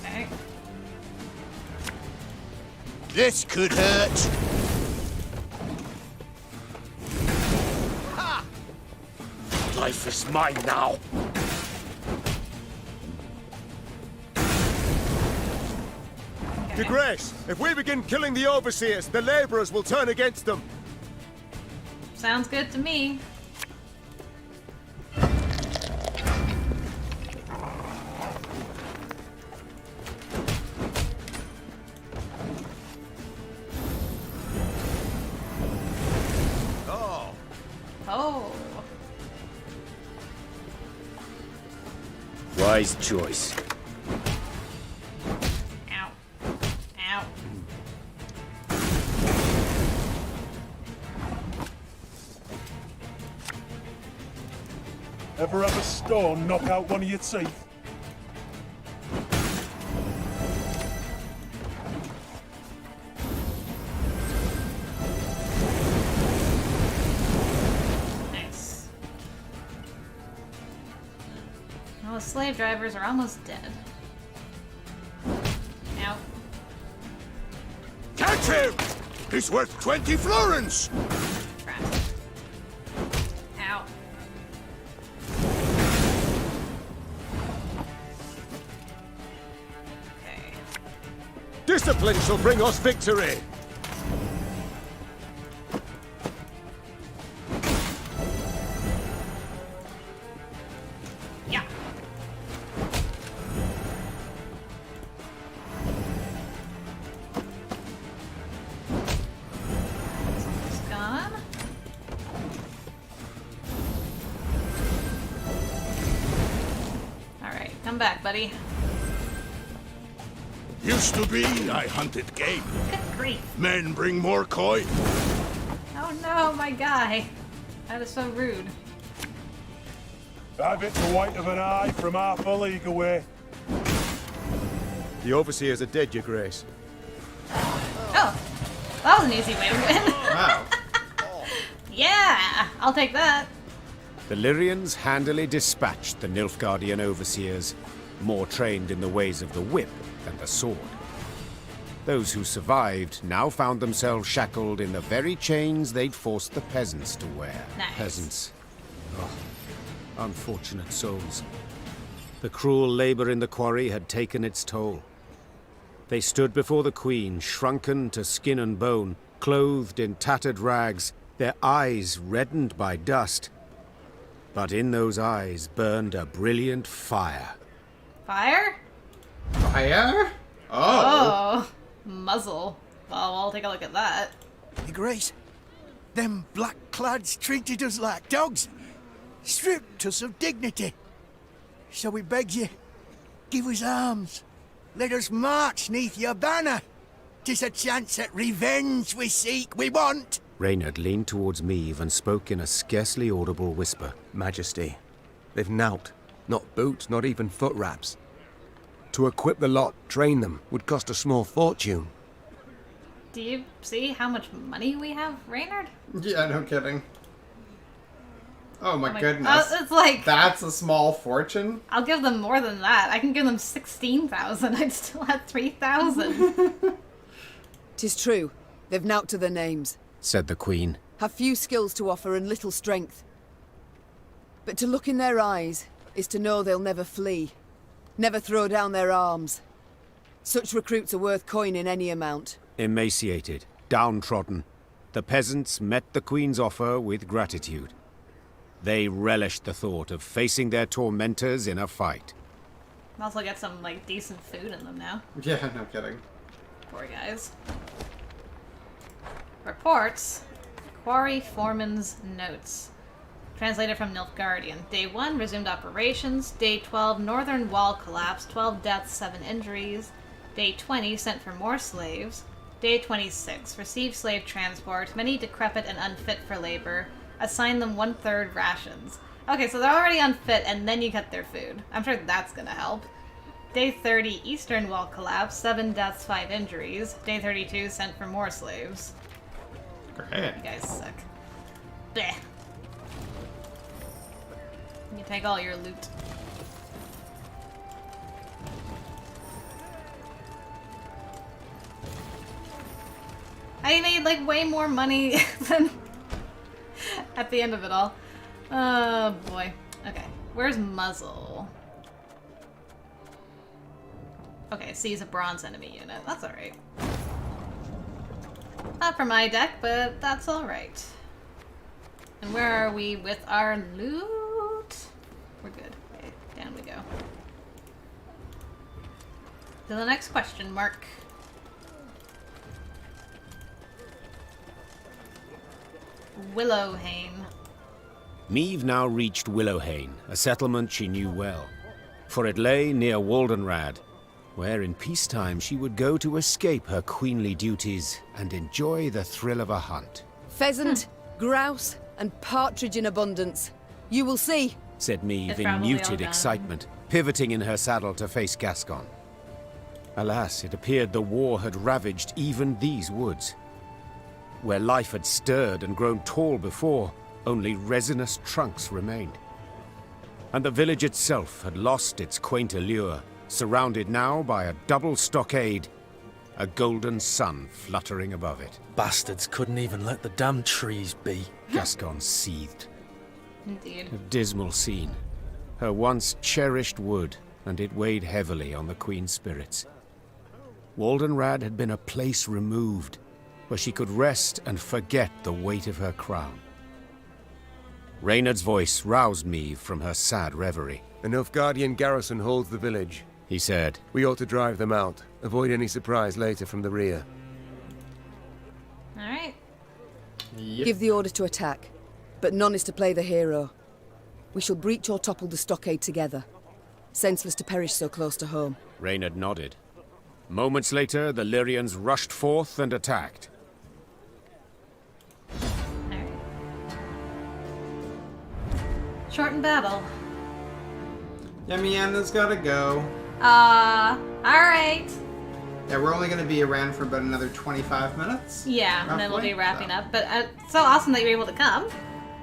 Okay. This could hurt. Ha! Life is mine now. Your Grace, if we begin killing the overseers, the laborers will turn against them. Sounds good to me. Oh. Wise choice. Ow. Ow. Ever have a stone knock out one of your teeth? Nice. Well, the slave drivers are almost dead. Ow. Catch him! He's worth 20 florins! Crap. Ow. Okay. Discipline shall bring us victory! Yeah. It's gone. Alright, come back, buddy. Used to be I hunted game. Good grief. Men bring more coin. Oh no, my guy. That is so rude. I've hit the white of an eye from half a league away. The overseers are dead, your grace. Oh, that was an easy way to win. Wow. Yeah, I'll take that. The Lyrians handily dispatched the Nilfgaardian overseers, more trained in the ways of the whip than the sword. Those who survived now found themselves shackled in the very chains they'd forced the peasants to wear. Nice. Peasants. Oh, unfortunate souls. The cruel labor in the quarry had taken its toll. They stood before the queen, shrunken to skin and bone, clothed in tattered rags, their eyes reddened by dust. But in those eyes burned a brilliant fire. Fire? Fire? Oh. Oh, muzzle. Well, I'll take a look at that. Your Grace, them black-clads treated us like dogs, stripped us of dignity. So we beg you, give us arms. Let us march neath your banner. 'Tis a chance at revenge we seek, we want. Reynard leaned towards Meve and spoke in a scarcely audible whisper. Majesty, they've knout. Not boots, not even foot wraps. To equip the lot, train them, would cost a small fortune. Do you see how much money we have, Reynard? Yeah, no kidding. Oh my goodness. It's like... That's a small fortune? I'll give them more than that. I can give them 16,000. I'd still have 3,000. 'Tis true. They've knout to their names. Said the queen. Have few skills to offer and little strength. But to look in their eyes is to know they'll never flee. Never throw down their arms. Such recruits are worth coin in any amount. Emaciated, downtrodden, the peasants met the queen's offer with gratitude. They relished the thought of facing their tormentors in a fight. I'll also get some, like, decent food in them now. Yeah, no kidding. Poor guys. Reports. Quarry Foreman's Notes. Translated from Nilfgaardian. Day 1, resumed operations. Day 12, northern wall collapse, 12 deaths, 7 injuries. Day 20, sent for more slaves. Day 26, received slave transport, many decrepit and unfit for labor. Assign them 1/3 rations. Okay, so they're already unfit, and then you cut their food. I'm sure that's gonna help. Day 30, eastern wall collapse, 7 deaths, 5 injuries. Day 32, sent for more slaves. Great. You guys suck. Bleh. You take all your loot. I made like way more money than at the end of it all. Oh boy. Okay, where's Muzzle? Okay, sees a bronze enemy unit. That's alright. Not for my deck, but that's alright. And where are we with our loot? We're good. Okay, down we go. To the next question mark. Willowhain. Meve now reached Willowhain, a settlement she knew well, for it lay near Waldenrad, where in peacetime she would go to escape her queenly duties and enjoy the thrill of a hunt. Pheasant, grouse, and partridge in abundance. You will see. said Meve It's in probably all muted gone. excitement, pivoting in her saddle to face Gascon. Alas, it appeared the war had ravaged even these woods. Where life had stirred and grown tall before, only resinous trunks remained. And the village itself had lost its quaint allure, surrounded now by a double stockade, a golden sun fluttering above it. Bastards couldn't even let the damn trees be. Gascon seethed. Indeed. A dismal scene. Her once cherished wood, and it weighed heavily on the Queen's spirits. Waldenrad had been a place removed, where she could rest and forget the weight of her crown. Reynard's voice roused Meve from her sad reverie. A Nilfgaardian garrison holds the village, he said. We ought to drive them out. Avoid any surprise later from the rear. Alright. Yep. Give the order to attack, but none is to play the hero. We shall breach or topple the stockade together. Senseless to perish so close to home. Reynard nodded. Moments later, the Lyrians rushed forth and attacked. Alright. Shorten battle. Yamiana's gotta go. Alright. Yeah, we're only gonna be around for about another 25 minutes. Yeah, and then we'll roughly. be wrapping up. But so awesome that you're able to come.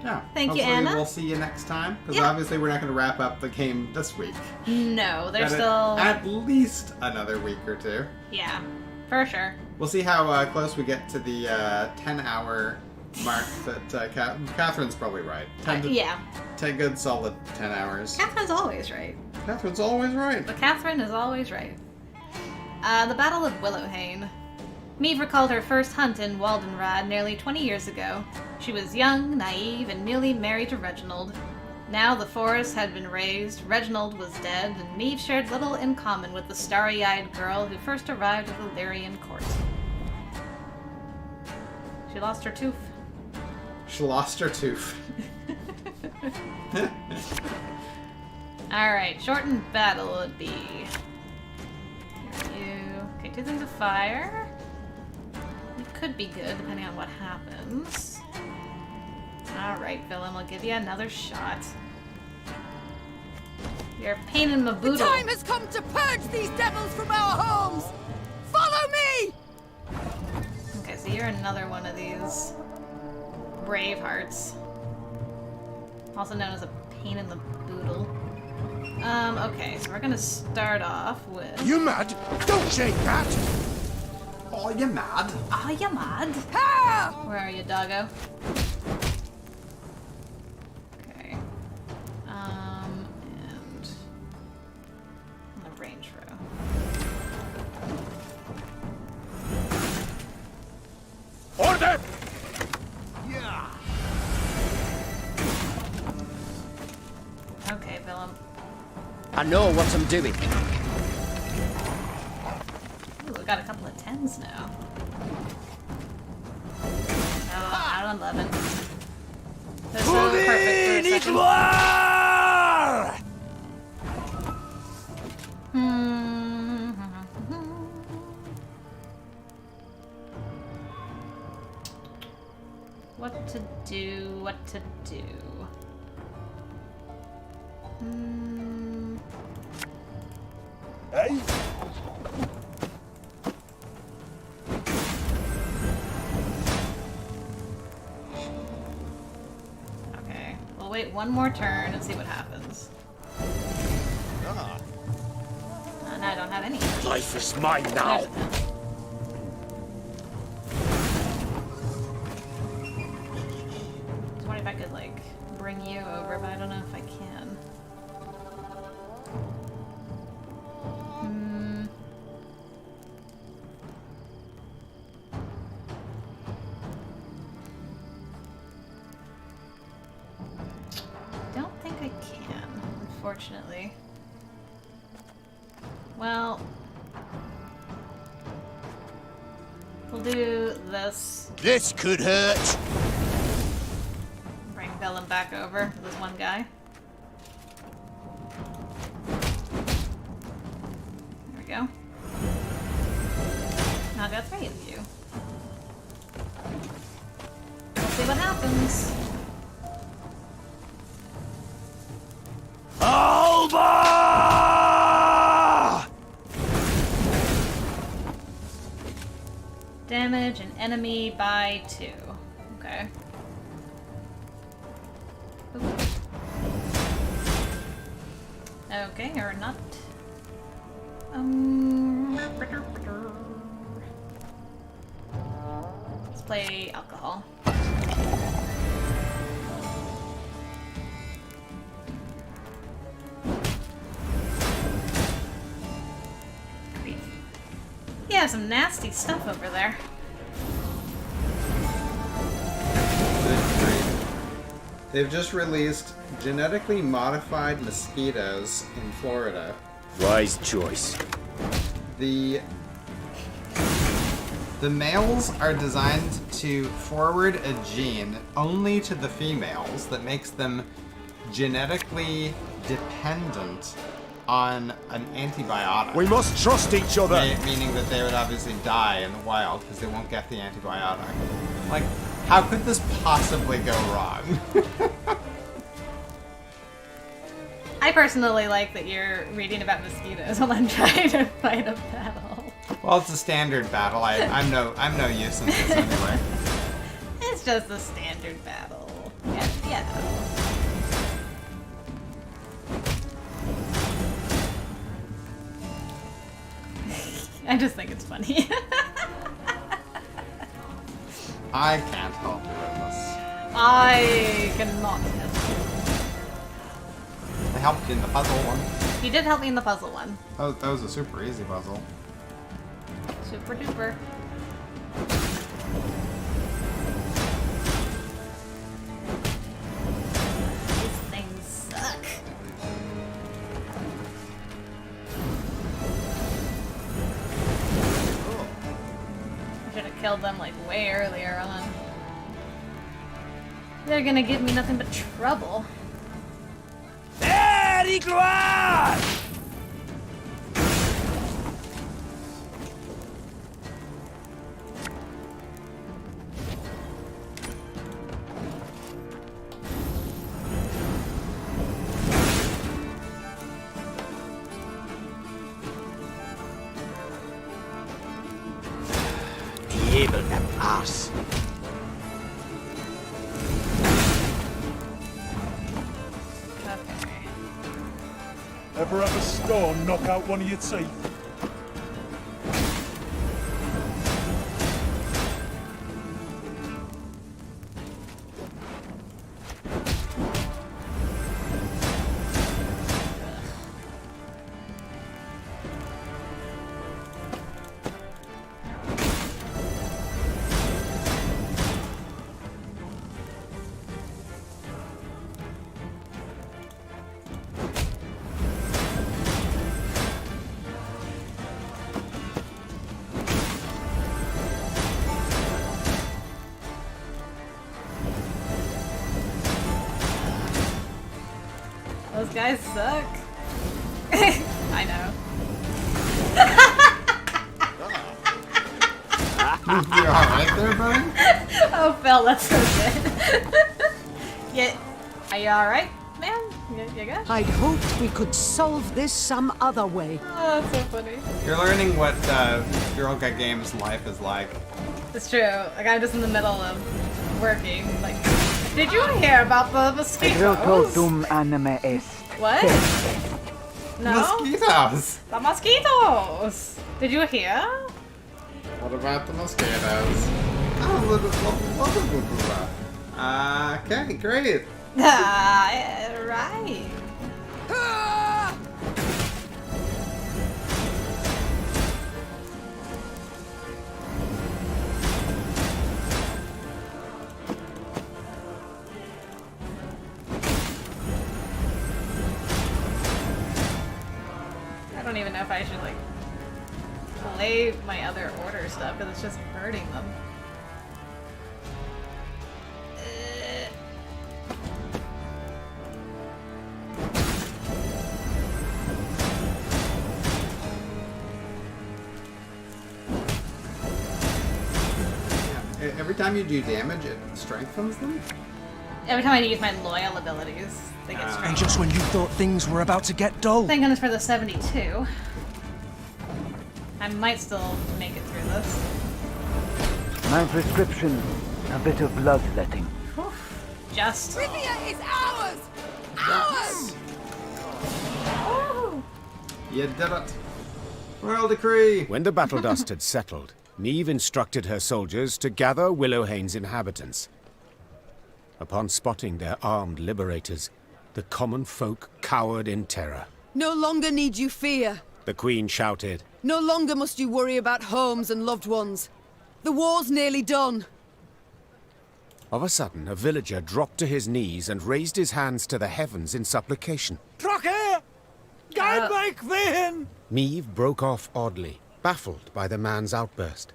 Yeah. Thank you, Hopefully Anna. We'll see you next time, because Yeah. obviously we're not gonna wrap up the game this week. No, there's Got still... at least another week or two. Yeah, for sure. We'll see how close we get to the 10-hour mark that Catherine's probably right. 10 yeah. 10 good solid 10 hours. Catherine's always right. Catherine's always right. But Catherine is always right. The Battle of Willowhain. Meve recalled her first hunt in Waldenrad nearly 20 years ago. She was young, naive, and newly married to Reginald. Now the forest had been razed, Reginald was dead, and Meve shared little in common with the starry-eyed girl who first arrived at the Lyrian court. She lost her tooth. She lost her tooth. Alright, shortened battle would be... Here you... Okay, 2 things of fire. It could be good, depending on what happens. Alright, Willem, I'll give you another shot. You're a pain in the boodle. The time has come to purge these devils from our homes! Follow me! Okay, so you're another one of these brave hearts. Also known as a pain in the boodle. Okay, so we're gonna start off with... You mad? Don't shake that! Oh, you mad? Oh, you mad? Ha! Where are you, doggo? Okay. And... the range row. Order! Yeah. Okay, Willem. I know what I'm doing. Ooh, we got a couple of 10s now. Oh, out of 11. They're so perfect for a second. What to do, what to do. Hey? Okay, we'll wait one more turn and see what happens. And I don't have any. Life is mine now. There's a 10. I was wondering if I could, like, bring you over, but I don't know if I can. Don't think I can, unfortunately. Well, we'll do this. This could hurt. Bring Willem back over, this one guy. There we go. Now I've got 3 of you. We'll see what happens. enemy by 2. Okay. Oop. Okay, or not. Let's play alcohol. You have some nasty stuff over there. They've just released genetically modified mosquitoes in Florida. Wise choice. The males are designed to forward a gene only to the females that makes them genetically dependent on an antibiotic. We must trust each other. Meaning that they would obviously die in the wild because they won't get the antibiotic. Like, how could this possibly go wrong? I personally like that you're reading about mosquitoes while I'm trying to fight a battle. Well, it's a standard battle. I'm no use in this anyway. It's just a standard battle. Yeah. I just think it's funny. I can't help you with this. I cannot help you. I helped you in the puzzle one. You did help me in the puzzle one. That was a super easy puzzle. Super duper. These things suck. I should have killed them like way earlier on. They're gonna give me nothing but trouble. Very glad! Able to pass. Okay. Ever have a storm knock out one of your teeth? Those guys suck. I know. You alright there, buddy? Oh, Phil, that's so good. Yeah, are you alright, man? You good? I'd hoped we could solve this some other way. Oh, that's so funny. You're learning what Girl Guy Games life is like. It's true. Like, I'm just in the middle of working. Like, did you hear about the mosquitoes? Dum anime est. What? No? Mosquitoes! The mosquitoes! Did you hear? What about the mosquitoes? Okay, great. Right. I don't even know if I should, like, play my other order stuff, because it's just hurting them. Every time you do damage, it strengthens them? Every time I use my loyal abilities, they get stronger. And just when you thought things were about to get dull. Thank goodness for the 72. I might still make it through this. My prescription, a bit of bloodletting. Just. Rivia is ours! Ours! You did it. Royal decree. When the battle dust had settled, Meve instructed her soldiers to gather Willowhane's inhabitants. Upon spotting their armed liberators, the common folk cowered in terror. No longer need you fear. The Queen shouted. No longer must you worry about homes and loved ones. The war's nearly done. Of a sudden, a villager dropped to his knees and raised his hands to the heavens in supplication. Trocke! Guide back then! Meve broke off oddly, baffled by the man's outburst.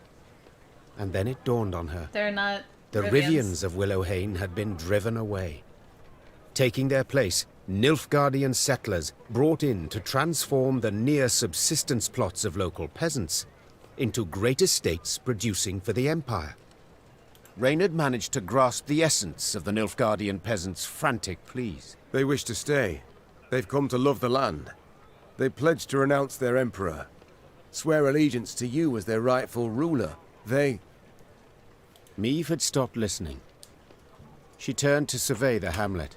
And then it dawned on her. They're not The Rivians. Rivians of Willowhane had been driven away. Taking their place, Nilfgaardian settlers brought in to transform the near-subsistence plots of local peasants into great estates producing for the Empire. Reynard managed to grasp the essence of the Nilfgaardian peasants' frantic pleas. They wish to stay. They've come to love the land. They pledged to renounce their emperor, swear allegiance to you as their rightful ruler. Meve had stopped listening. She turned to survey the hamlet.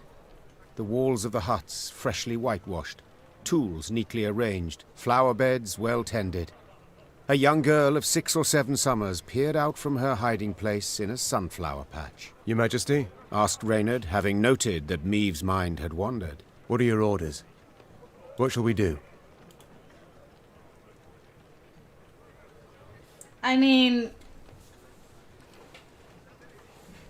The walls of the huts freshly whitewashed, tools neatly arranged, flower beds well tended. A young girl of 6 or 7 summers peered out from her hiding place in a sunflower patch. Your Majesty? Asked Reynard, having noted that Meve's mind had wandered. What are your orders? What shall we do? I mean,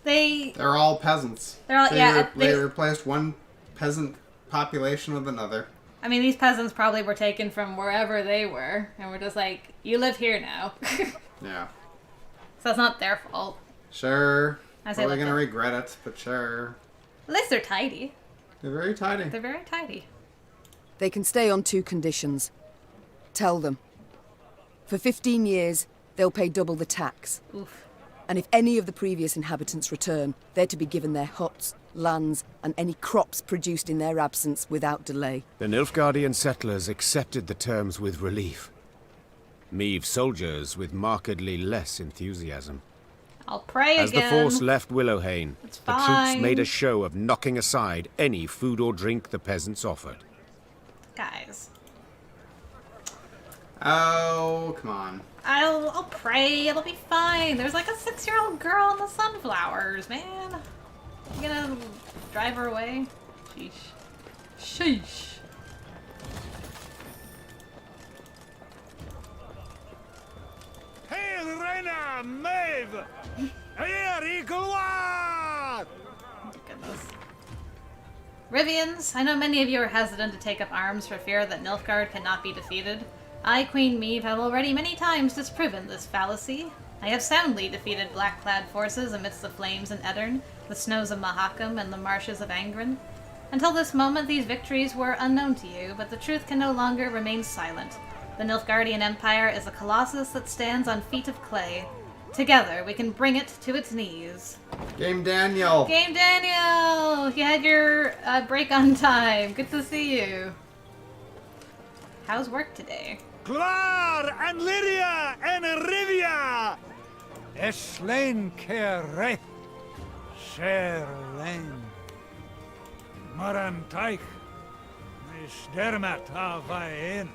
they're all peasants. They're all they replaced one peasant population with another. I mean, these peasants probably were taken from wherever they were, and we're just like, you live here now. Yeah. So it's not their fault. Sure. I say Probably let gonna them. regret it, but sure. At least they're tidy. They're very tidy. They're very tidy. They can stay on 2 conditions. Tell them. For 15 years, they'll pay double the tax. Oof. And if any of the previous inhabitants return, they're to be given their huts, lands, and any crops produced in their absence without delay. The Nilfgaardian settlers accepted the terms with relief. Meve's soldiers with markedly less enthusiasm. I'll pray As again. the force left Willowhane, It's the troops fine. made a show of knocking aside any food or drink the peasants offered. Guys. Oh, come on. I'll pray. It'll be fine. There's like a 6-year-old girl in the sunflowers, man. You gonna drive her away? Sheesh. Sheesh. Hail, Reina Meve! Here, Igloir! Goodness. Rivians, I know many of you are hesitant to take up arms for fear that Nilfgaard cannot be defeated. I, Queen Meve, have already many times disproven this fallacy. I have soundly defeated black-clad forces amidst the flames in Edirn, the snows of Mahakam, and the marshes of Angren. Until this moment, these victories were unknown to you, but the truth can no longer remain silent. The Nilfgaardian Empire is a colossus that stands on feet of clay. Together, we can bring it to its knees. Game Daniel! Game Daniel! You had your break on time. Good to see you. How's work today? Glar and Lyria and Rivia! Eslain Kereth, Sherlain, Maran Taich, Dermat Avain.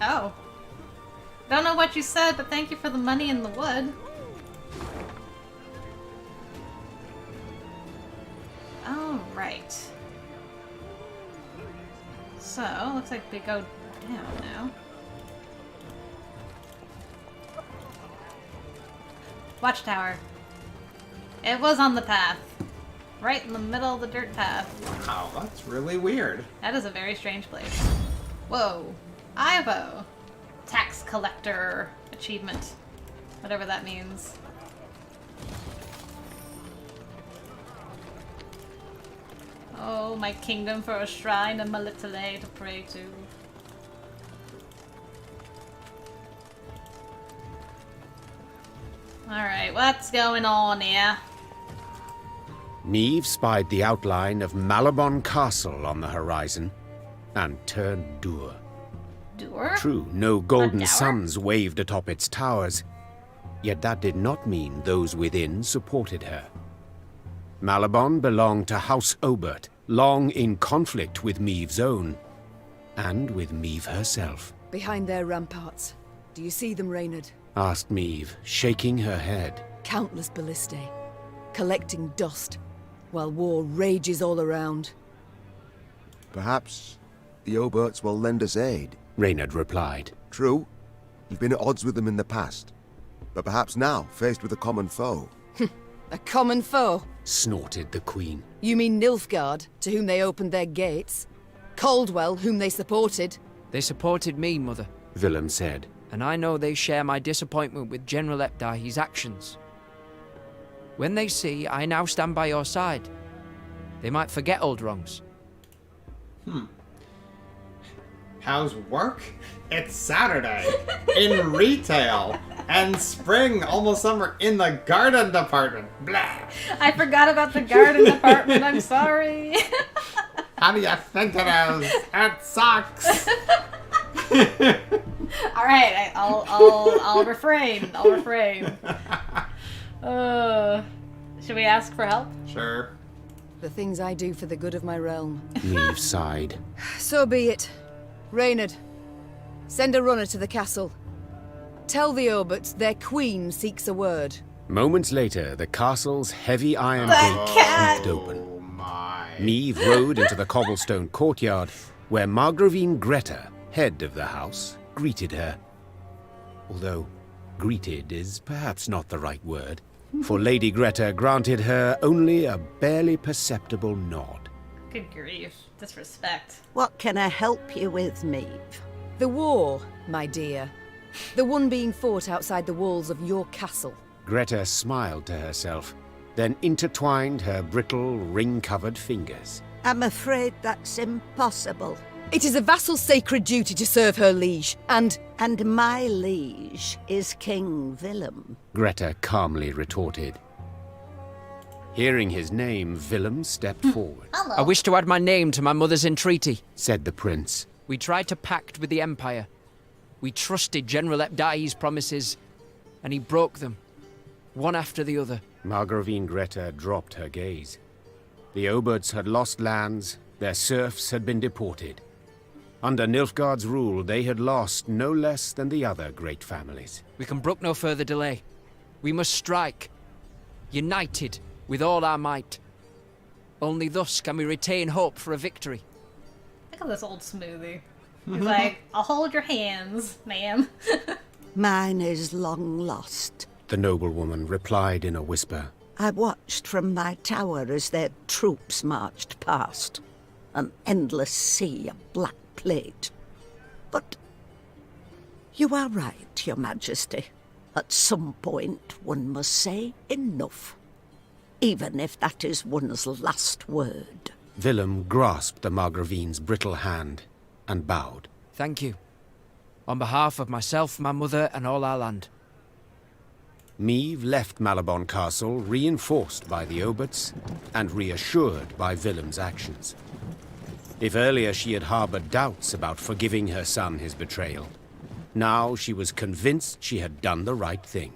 Oh. Don't know what you said, but thank you for the money and the wood. Alright. So, looks like we go down now. Watchtower. It was on the path. Right in the middle of the dirt path. Wow, that's really weird. That is a very strange place. Whoa. Ivo. Tax collector achievement. Whatever that means. Oh, my kingdom for a shrine of Malitale to pray to. Alright, what's going on here? Meve spied the outline of Malabon Castle on the horizon and turned dour. Doer? True, no golden dower? suns waved atop its towers, Yet that did not mean those within supported her. Malabon belonged to House Obert, long in conflict with Meve's own, and with Meve herself. Behind their ramparts. Do you see them, Reynard? Asked Meve, shaking her head. Countless ballistae, collecting dust, while war rages all around. Perhaps the Oberts will lend us aid, Reynard replied. True, you've been at odds with them in the past, but perhaps now, faced with a common foe. A common foe? Snorted the Queen. You mean Nilfgaard, to whom they opened their gates? Caldwell, whom they supported? They supported me, Mother, Willem said. And I know they share my disappointment with General Epdai's actions. When they see I now stand by your side, they might forget old wrongs. How's work? It's Saturday in retail and spring, almost summer in the garden department. Blah. I forgot about the garden department. I'm sorry. How do you think it is? It sucks. All right, I'll refrain. I'll refrain. Should we ask for help? Sure. The things I do for the good of my realm. Meve sighed. So be it. Reynard, send a runner to the castle. Tell the Oberts their queen seeks a word. Moments later, the castle's heavy iron gate creaked open. Meve rode into the cobblestone courtyard, where Margravine Greta, head of the house, greeted her. Although, greeted is perhaps not the right word, for Lady Greta granted her only a barely perceptible nod. Good grief. Disrespect. What can I help you with, Meve? The war, my dear. The one being fought outside the walls of your castle. Greta smiled to herself, then intertwined her brittle, ring-covered fingers. I'm afraid that's impossible. It is a vassal's sacred duty to serve her liege, and my liege is King Willem. Greta calmly retorted. Hearing his name, Willem stepped forward. Hello. I wish to add my name to my mother's entreaty, said the prince. We tried to pact with the Empire. We trusted General Epdai's promises, and he broke them, one after the other. Margravine Greta dropped her gaze. The Oberts had lost lands, their serfs had been deported. Under Nilfgaard's rule, they had lost no less than the other great families. We can brook no further delay. We must strike, united with all our might. Only thus can we retain hope for a victory. Look at this old smoothie. He's like, I'll hold your hands, ma'am. Mine is long lost, the noblewoman replied in a whisper. I watched from my tower as their troops marched past. An endless sea of black plate. But you are right, Your Majesty. At some point, one must say enough. Even if that is one's last word. Willem grasped the Margravine's brittle hand and bowed. Thank you. On behalf of myself, my mother, and all our land. Meve left Malabon Castle reinforced by the Oberts and reassured by Willem's actions. If earlier she had harbored doubts about forgiving her son his betrayal, now she was convinced she had done the right thing.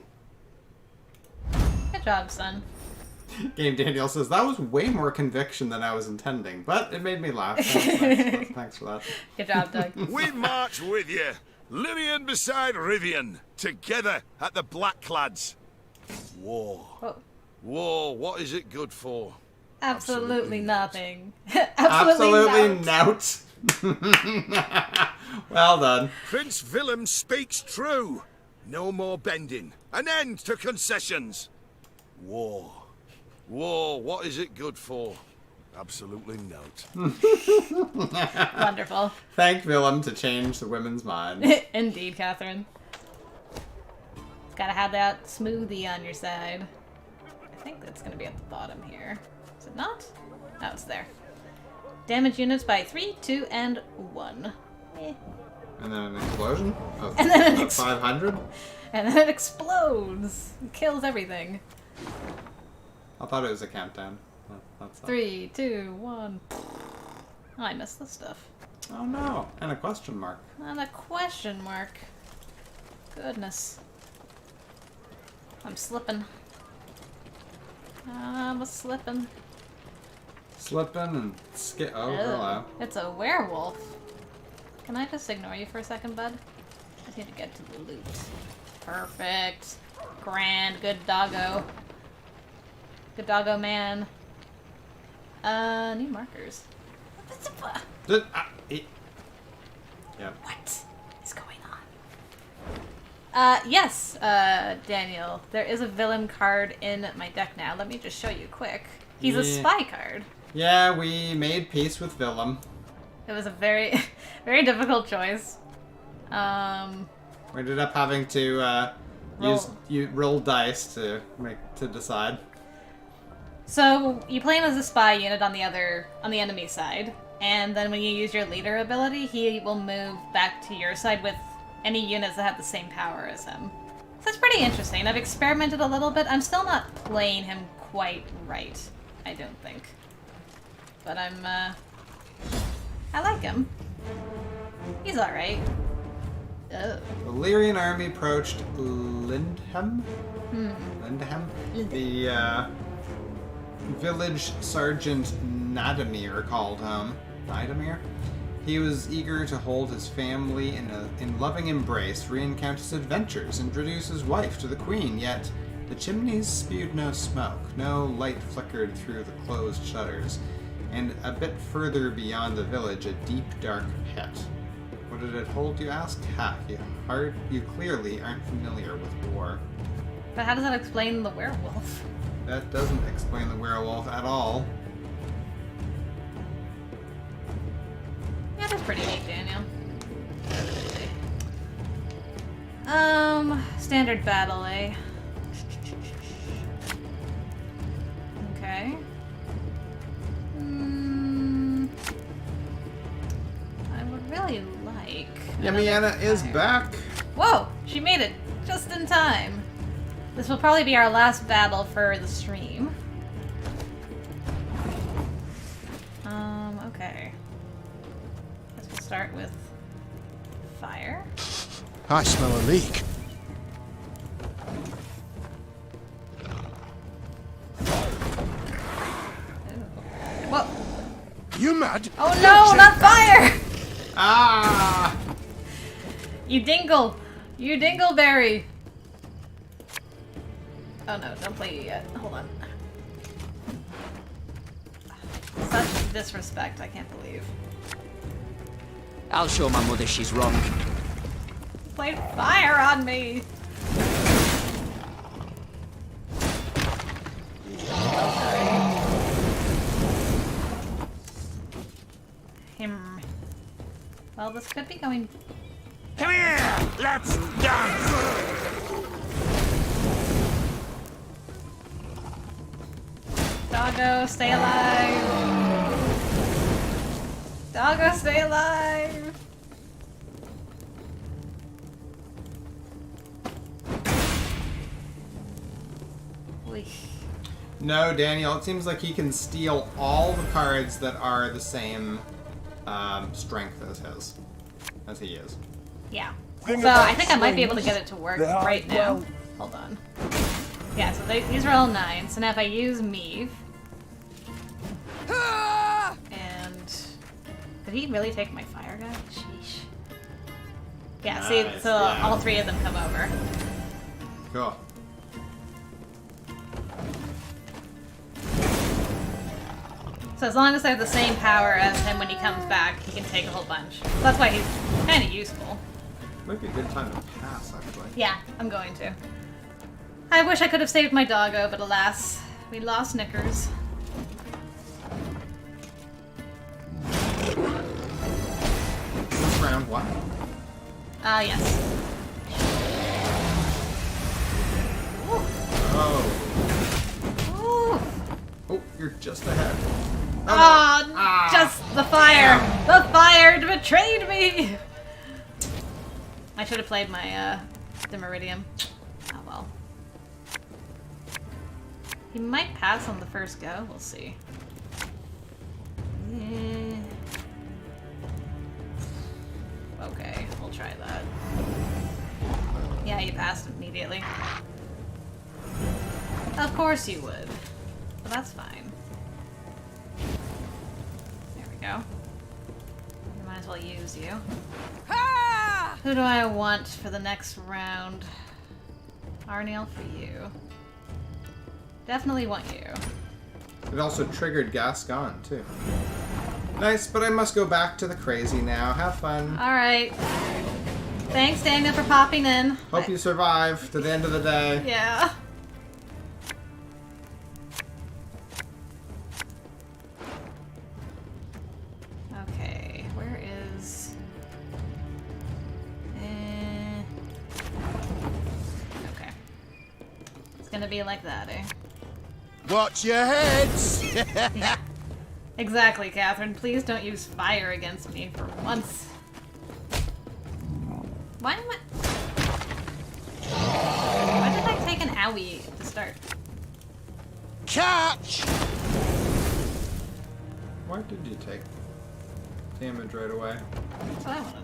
Good job, son. Game Daniel says, that was way more conviction than I was intending, but it made me laugh. Thanks for that. Good job, Doug. We march with you, Lyrian beside Rivian, together at the Blackclads. War. Whoa. War, what is it good for? Absolutely nothing. Absolutely nout. Well done. Prince Willem speaks true. No more bending. An end to concessions. War. War, what is it good for? Absolutely not. Wonderful. Thank Willem to change the women's mind. Indeed, Catherine. Gotta have that smoothie on your side. I think that's gonna be at the bottom here. Is it not? No, it's there. Damage units by 3, 2, and 1. Eh. And then an explosion of, And then of 500? And then it explodes. It kills everything. I thought it was a countdown. That's 3, 2, 1. Oh, I missed this stuff. Oh no. And a question mark. And a question mark. Goodness. I'm slipping. I'm slipping. Slipping and oh, hello. It's a werewolf. Can I just ignore you for a second, bud? I just need to get to the loot. Perfect. Grand. Good doggo. Good doggo man. New markers. Yeah. What is going on? Yes, Daniel. There is a villain card in my deck now. Let me just show you quick. He's a spy card. Yeah, we made peace with Willem. It was a very, very difficult choice. We ended up having to roll dice to decide. So you play him as a spy unit on the enemy side, and then when you use your leader ability, he will move back to your side with any units that have the same power as him. So that's pretty interesting. I've experimented a little bit. I'm still not playing him quite right, I don't think. But I like him. He's alright. Oh. The Lyrian army approached Lindhem? The village sergeant Nadamir called home. Nadamir? He was eager to hold his family in loving embrace, recount his adventures, introduce his wife to the queen, yet the chimneys spewed no smoke, no light flickered through the closed shutters, and a bit further beyond the village, a deep, dark pit. What did it hold, you ask? Ha, you clearly aren't familiar with war. But how does that explain the werewolf? That doesn't explain the werewolf at all. Yeah, that's pretty neat, Daniel. Standard battle, eh? Okay. I would really like... Yamiana is back! Whoa! She made it just in time. This will probably be our last battle for the stream. Okay. Guess we'll start with fire. I smell a leak. Whoa! You mad? Oh no, not fire! Ah! You dingle! You dingleberry! Oh no, don't play you yet. Hold on. Such disrespect, I can't believe. I'll show my mother she's wrong. Played fire on me! Well, this could be going... Come here! Let's dance! Doggo, stay alive! Doggo, stay alive! No, Daniel, it seems like he can steal all the cards that are the same strength as he is. Yeah. So I think I might be able to get it to work right now. Hold on. Yeah, so these are all 9. So now if I use Meve... And... Did he really take my fire guy? Sheesh. Yeah, see, so yeah. all 3 of them come over. Cool. So as long as they have the same power as him when he comes back, he can take a whole bunch. So that's why he's kind of useful. Might be a good time to pass, actually. Yeah, I'm going to. I wish I could have saved my doggo, but alas, we lost Knickers. Is this round 1? Yes. Oh. Oh, you're just ahead. Oh, just the fire! The fire betrayed me! I should have played my, Dimeridium. Oh well. He might pass on the first go, we'll see. Okay, we'll try that. Yeah, he passed immediately. Of course you would. But that's fine. There we go. We might as well use you. Who do I want for the next round? Arniel for you. Definitely want you. It also triggered Gascon, too. Nice, but I must go back to the crazy now. Have fun. Alright. Thanks, Daniel, for popping in. Hope you survive to the end of the day. Yeah. Okay, where is... Okay. It's gonna be like that, eh? Watch your heads! Yeah. Exactly, Catherine. Please don't use fire against me for once. Why am I... Why did I take an owie to start? Catch! Why did you take damage right away? That's what I want to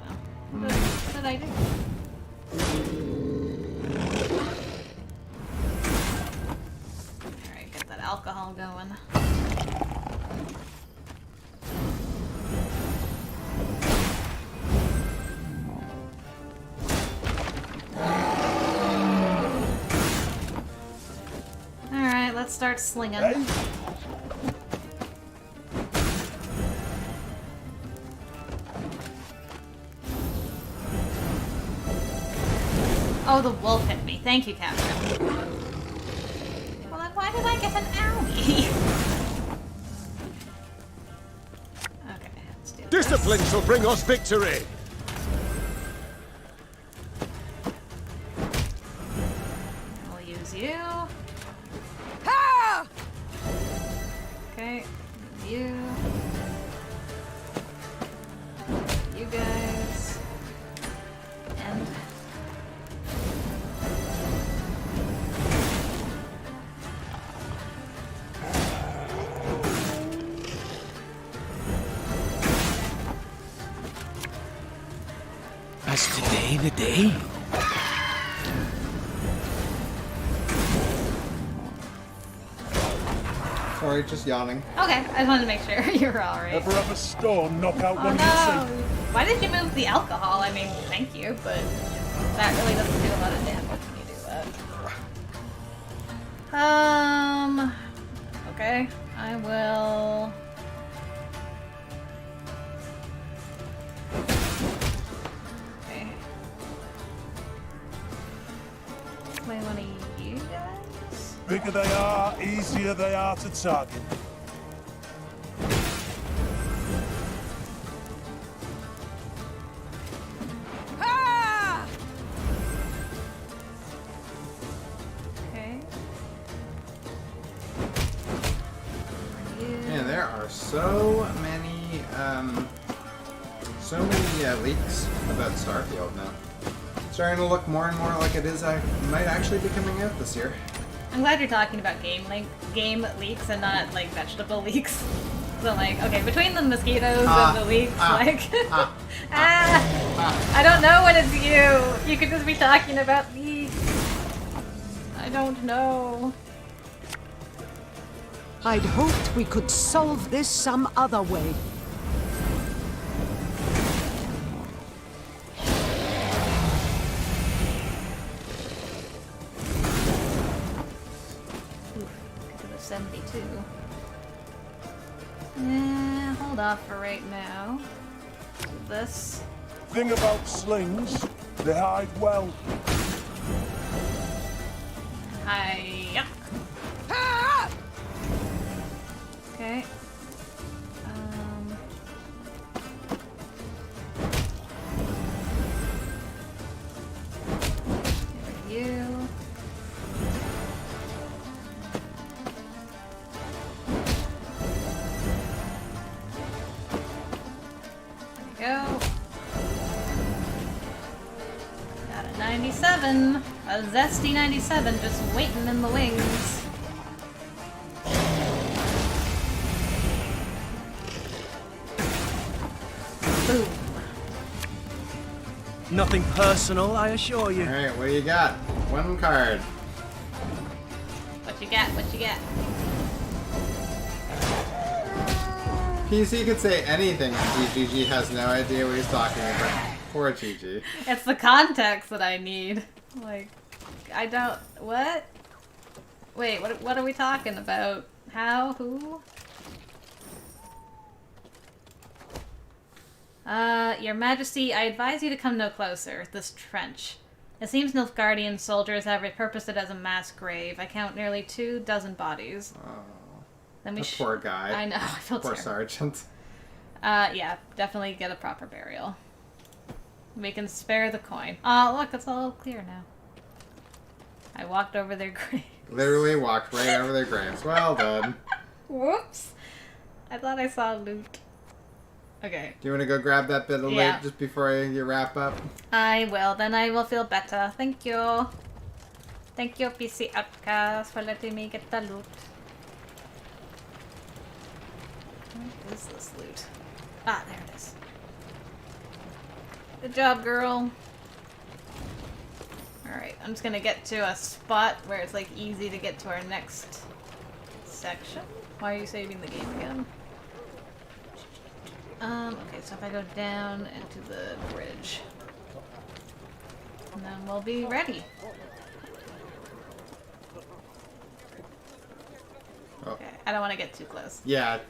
know. What did I do? Alright, get that alcohol going. Alright, let's start slinging. Oh, the wolf hit me. Thank you, Catherine. Well, then why did I get an owie? Okay, let's do this. Discipline shall bring us victory! I'll use you. Okay, you. You guys. And... Is today the day? Sorry, just yawning. Okay, I just wanted to make sure you were alright. Ever have a storm knock out Oh one no! of your Why did you move the alcohol? I mean, thank you, but that really doesn't do a lot of damage when you do that. Okay, I will... Okay. Play one of you guys? Bigger they are, easier they are to target. Okay. Man, there are so many leaks about Starfield now. Starting to look more and more like it is. I might actually be coming out this year. I'm glad you're talking about game leaks and not like vegetable leaks. So like, okay, between the mosquitoes and the leaks, I don't know when it's you. You could just be talking about leaks. I don't know. I'd hoped we could solve this some other way. Because of 72. Hold off for right now. Do this. Thing about slings, they hide well. Hi-ya. Okay. Here you. There we go. Got a 97. A zesty 97 just waiting in the wings. Boom. Nothing personal, I assure you. Alright, what do you got? One card. What What you got? What you got? PC could say anything and GG has no idea what he's talking about. Poor GG. It's the context that I need. Like, I don't... What? Wait, what are we talking about? How? Who? Your Majesty, I advise you to come no closer. This trench. It seems Nilfgaardian soldiers have repurposed it as a mass grave. I count nearly 24 bodies. Oh, Then we poor guy. I know, I feel poor terrible. sergeant. Yeah, definitely get a proper burial. We can spare the coin. Oh, look, it's all clear now. I walked over their grave. Literally walked right over their graves. Well done. Whoops. I thought I saw loot. Okay. Do you want to go grab that bit of Yeah. loot just before you wrap up? I will. Then I will feel better. Thank you. Thank you, PCOUTCAST, for letting me get the loot. What is this loot? Ah, there it is. Good job, girl. Alright, I'm just gonna get to a spot where it's like easy to get to our next section. Why are you saving the game again? Okay, so if I go down into the bridge, and then we'll be ready. Okay, I don't want to get too close. Yeah.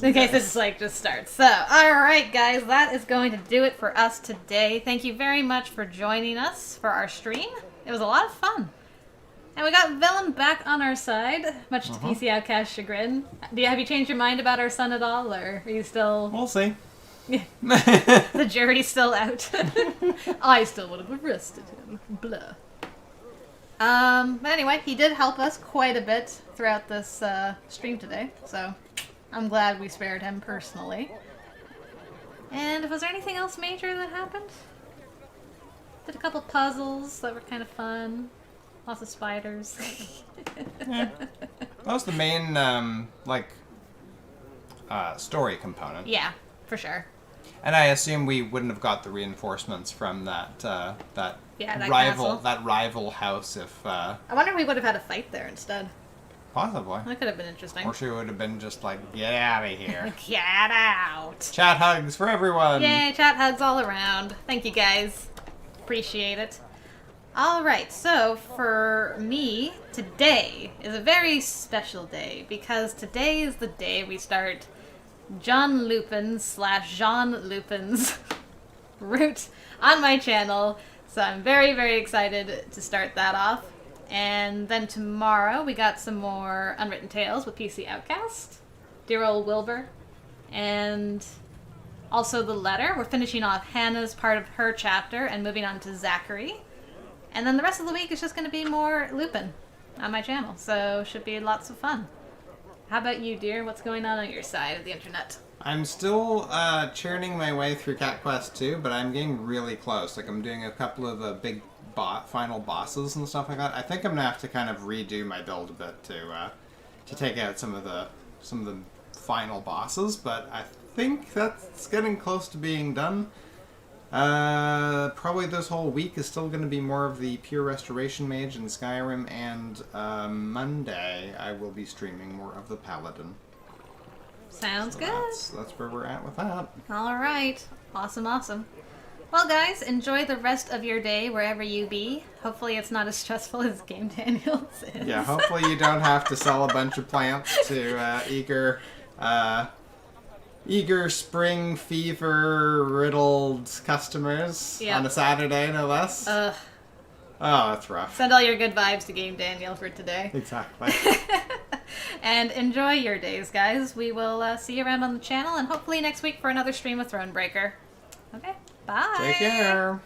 In case it just starts. So, alright guys, that is going to do it for us today. Thank you very much for joining us for our stream. It was a lot of fun. And we got Villain back on our side, much to PCOUTCAST's chagrin. Have you changed your mind about our son at all, or are you still... We'll see. The jury's still out. I still would have arrested him. Blah. But anyway, he did help us quite a bit throughout this stream today, so I'm glad we spared him personally. And was there anything else major that happened? Did a couple puzzles that were kind of fun. Lots of spiders. Yeah. That was the main, story component. Yeah, for sure. And I assume we wouldn't have got the reinforcements from that that rival house if. I wonder if we would have had a fight there instead. Possibly. That could have been interesting. Or she would have been just like, get out of here. Get out. Chat hugs for everyone. Yay, chat hugs all around. Thank you guys. Appreciate it. Alright, so for me, today is a very special day because today is the day we start John Lupin / Jean Lupin's route on my channel. So I'm very, very excited to start that off. And then tomorrow we got some more Unwritten Tales with PCOUTCAST, dear old Wilbur, and also The Letter. We're finishing off Hannah's part of her chapter and moving on to Zachary. And then the rest of the week is just going to be more Lupin on my channel, so should be lots of fun. How about you, dear? What's going on your side of the internet? I'm still churning my way through Cat Quest 2, but I'm getting really close. Like, I'm doing a couple of the big final bosses and stuff like that. I think I'm gonna have to kind of redo my build a bit to take out some of the final bosses, but I think that's getting close to being done. Probably this whole week is still going to be more of the pure restoration mage in Skyrim, and Monday I will be streaming more of the paladin. Sounds good. That's where we're at with that. All right. Awesome, awesome. Well, guys, enjoy the rest of your day wherever you be. Hopefully it's not as stressful as Game Daniels is. Yeah, hopefully you don't have to sell a bunch of plants to eager spring fever riddled customers on a Saturday, no less. Oh, that's rough. Send all your good vibes to Game Daniel for today. Exactly. And enjoy your days, guys. We will see you around on the channel, and hopefully next week for another stream of Thronebreaker. Okay, bye. Take care.